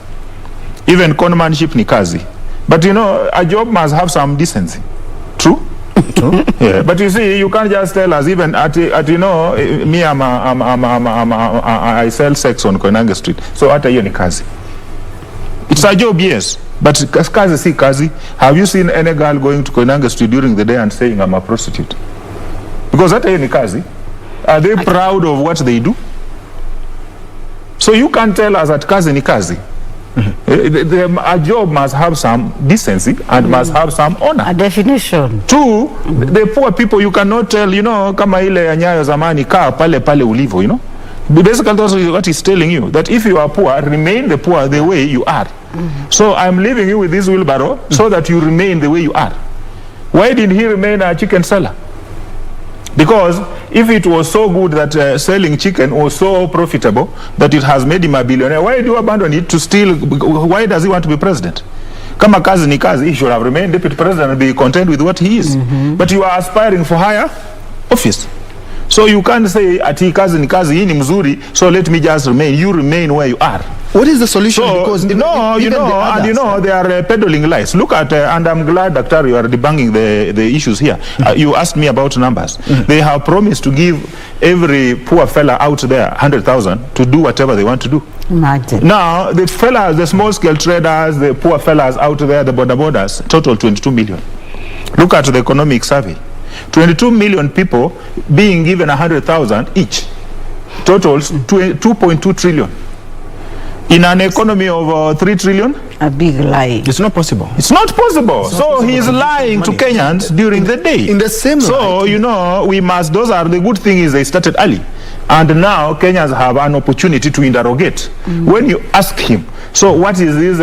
Even conmanship ni kazi. But you know, a job must have some decency. True? True. Yeah. But you see, you can't just tell us, even at you know, me I sell sex on Koinange Street. So at hiyo ni kazi. It's a job, yes. But kazi si kazi. Have you seen any girl going to Koinange Street during the day and saying I'm a prostitute? Because at hiyo ni kazi. Are they proud of what they do? So you can't tell us that kazi ni kazi. A job must have some decency and must have some honor. A definition. Two, the poor people, you cannot tell, you know, kama ile ya Nyayo zamani, kaa pale pale ulivo, you know. Basically, that's what he's telling you, that if you are poor, remain the poor the way you are. So I'm leaving you with this wheelbarrow so that you remain the way you are. Why did he remain a chicken seller? Because if it was so good that selling chicken was so profitable that it has made him a billionaire, why do you abandon it to steal? Why does he want to be president? Kama kazi ni kazi, he should have remained deputy president and be content with what he is. But you are aspiring for higher office. So you can't say ati kazi ni kazi, hii ni mzuri, so let me just remain. You remain where you are. What is the solution? So, because they are peddling lies. Look at, and I'm glad, Doctor, you are debunking the issues here. You asked me about numbers. They have promised to give every poor fella out there 100,000 to do whatever they want to do. Imagine. Now, the fellas, the small scale traders, the poor fellas out there, the borders, total 22 million. Look at the economic survey. 22 million people being given 100,000 each. Totals 2.2 trillion. In an economy of 3 trillion? A big lie. It's not possible. It's not possible. So he's lying to Kenyans during the day. In the same So, you know, we must, the good thing is they started early. And now Kenyans have an opportunity to interrogate. When you ask him, so what is this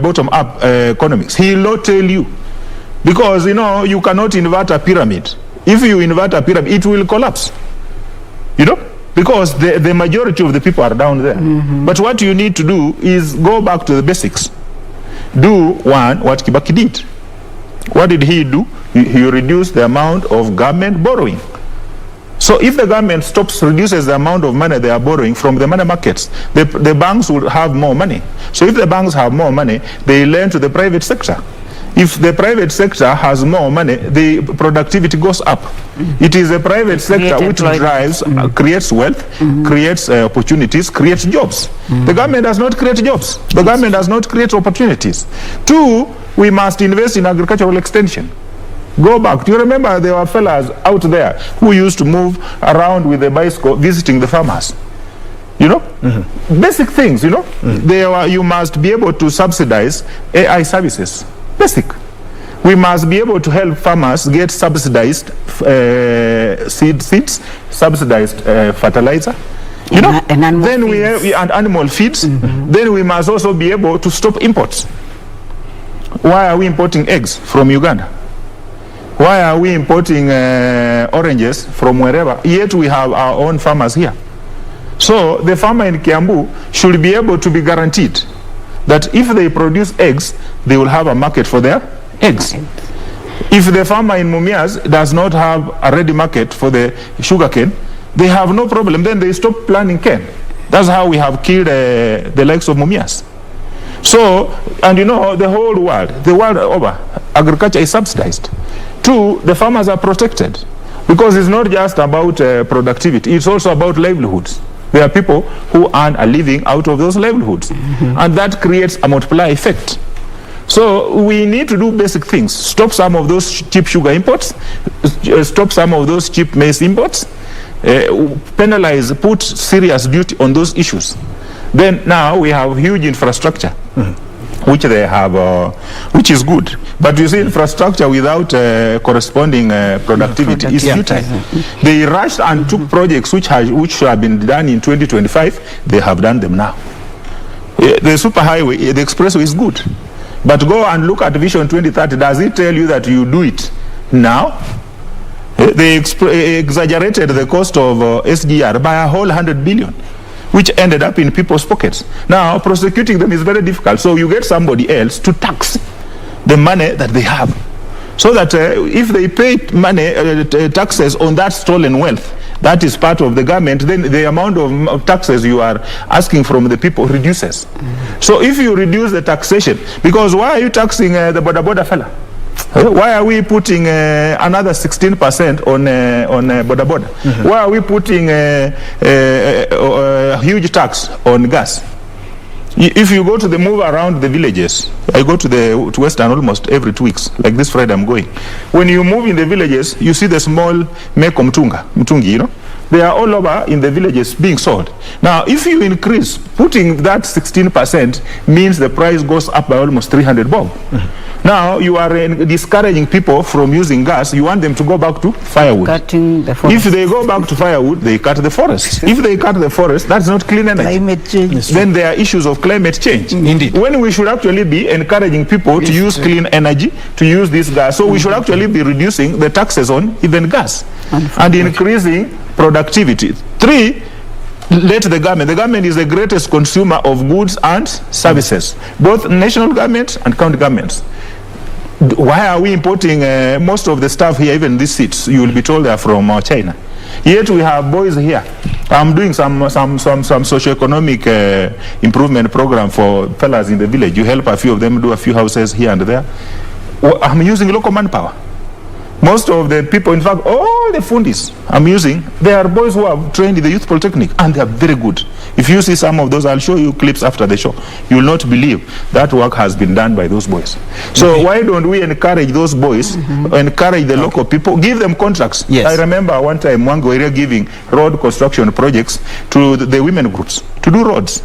bottom-up economics? He will not tell you. Because, you know, you cannot invert a pyramid. If you invert a pyramid, it will collapse. You know? Because the majority of the people are down there. But what you need to do is go back to the basics. Do what Kibaki did. What did he do? He reduced the amount of government borrowing. So if the government reduces the amount of money they are borrowing from the money markets, the banks will have more money. So if the banks have more money, they lend to the private sector. If the private sector has more money, the productivity goes up. It is the private sector which drives, creates wealth, creates opportunities, creates jobs. The government does not create jobs. The government does not create opportunities. Two, we must invest in agricultural extension. Go back. Do you remember there were fellas out there who used to move around with a bicycle visiting the farmers? You know? Basic things, you know? You must be able to subsidize AI services. Basic. We must be able to help farmers get subsidized seeds, subsidized fertilizer, you know. And animal feeds. Then we must also be able to stop imports. Why are we importing eggs from Uganda? Why are we importing oranges from wherever? Yet we have our own farmers here. So the farmer in Kiambu should be able to be guaranteed that if they produce eggs, they will have a market for their eggs. If the farmer in Mumias does not have a ready market for the sugarcane, they have no problem. Then they stop planting cane. That's how we have killed the likes of Mumias. So, and you know, the world over, agriculture is subsidized. Two, the farmers are protected, because it's not just about productivity, it's also about livelihoods. There are people who earn a living out of those livelihoods, and that creates a multiplier effect. So we need to do basic things. Stop some of those cheap sugar imports, stop some of those cheap maize imports, penalize, put serious duty on those issues. Then now we have huge infrastructure, which they have, which is good. But you see, infrastructure without corresponding productivity is futile. They rushed and took projects which have been done in 2025. They have done them now. The superhighway, the expressway is good. But go and look at Vision 2030. Does it tell you that you do it now? They exaggerated the cost of SGR by a whole 100 billion, which ended up in people's pockets. Now, prosecuting them is very difficult. So you get somebody else to tax the money that they have, so that if they pay money, taxes on that stolen wealth, that is part of the government, then the amount of taxes you are asking from the people reduces. So if you reduce the taxation, because why are you taxing the boda fella? Why are we putting another 16% on boda? Why are we putting a huge tax on gas? If you go to the move around the villages, I go to Western almost every 2 weeks, like this Friday I'm going. When you move in the villages, you see the small meko mtungi, you know? They are all over in the villages being sold. Now, if you increase, putting that 16% means the price goes up by almost 300 bob. Now, you are discouraging people from using gas. You want them to go back to firewood. Cutting the forest. If they go back to firewood, they cut the forest. If they cut the forest, that's not clean energy. Climate change. Then there are issues of climate change. Indeed. When we should actually be encouraging people to use clean energy, to use this gas. So we should actually be reducing the taxes on even gas and increasing productivity. Three, let the government is the greatest consumer of goods and services, both national governments and county governments. Why are we importing most of the stuff here, even these seats? You will be told they are from China. Yet we have boys here. I'm doing some socio-economic improvement program for fellas in the village. You help a few of them do a few houses here and there. I'm using local manpower. Most of the people, in fact, all the fundis I'm using, they are boys who are trained in the Youth Polytechnic, and they are very good. If you see some of those, I'll show you clips after the show. You will not believe that work has been done by those boys. So why don't we encourage those boys, encourage the local people, give them contracts? Yes. I remember one time, Mwango area giving road construction projects to the women groups to do roads.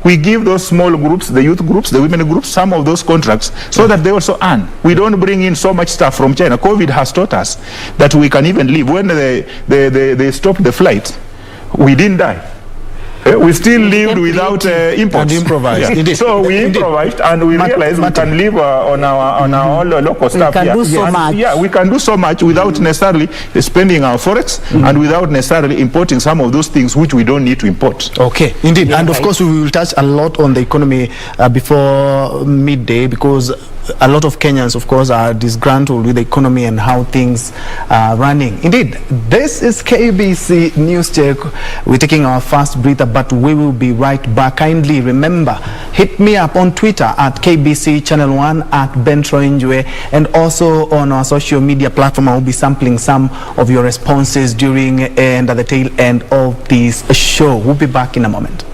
We give those small groups, the youth groups, the women groups, some of those contracts so that they also earn. We don't bring in so much stuff from China. COVID has taught us that we can even live. When they stopped the flight, we didn't die. We still lived without imports. And improvised. Yeah. So we improvised, and we realized we can live on our own local stuff. We can do so much. Yeah, we can do so much without necessarily spending our forex and without necessarily importing some of those things which we don't need to import. Okay, indeed. And of course, we will touch a lot on the economy before midday, because a lot of Kenyans, of course, are disgruntled with the economy and how things are running. Indeed, this is KBC News Check. We're taking our first breather, but we will be right back. Kindly remember, hit me up on Twitter at KBC Channel 1, at Njue, and also on our social media platform. I will be sampling some of your responses during and at the tail end of this show. We'll be back in a moment.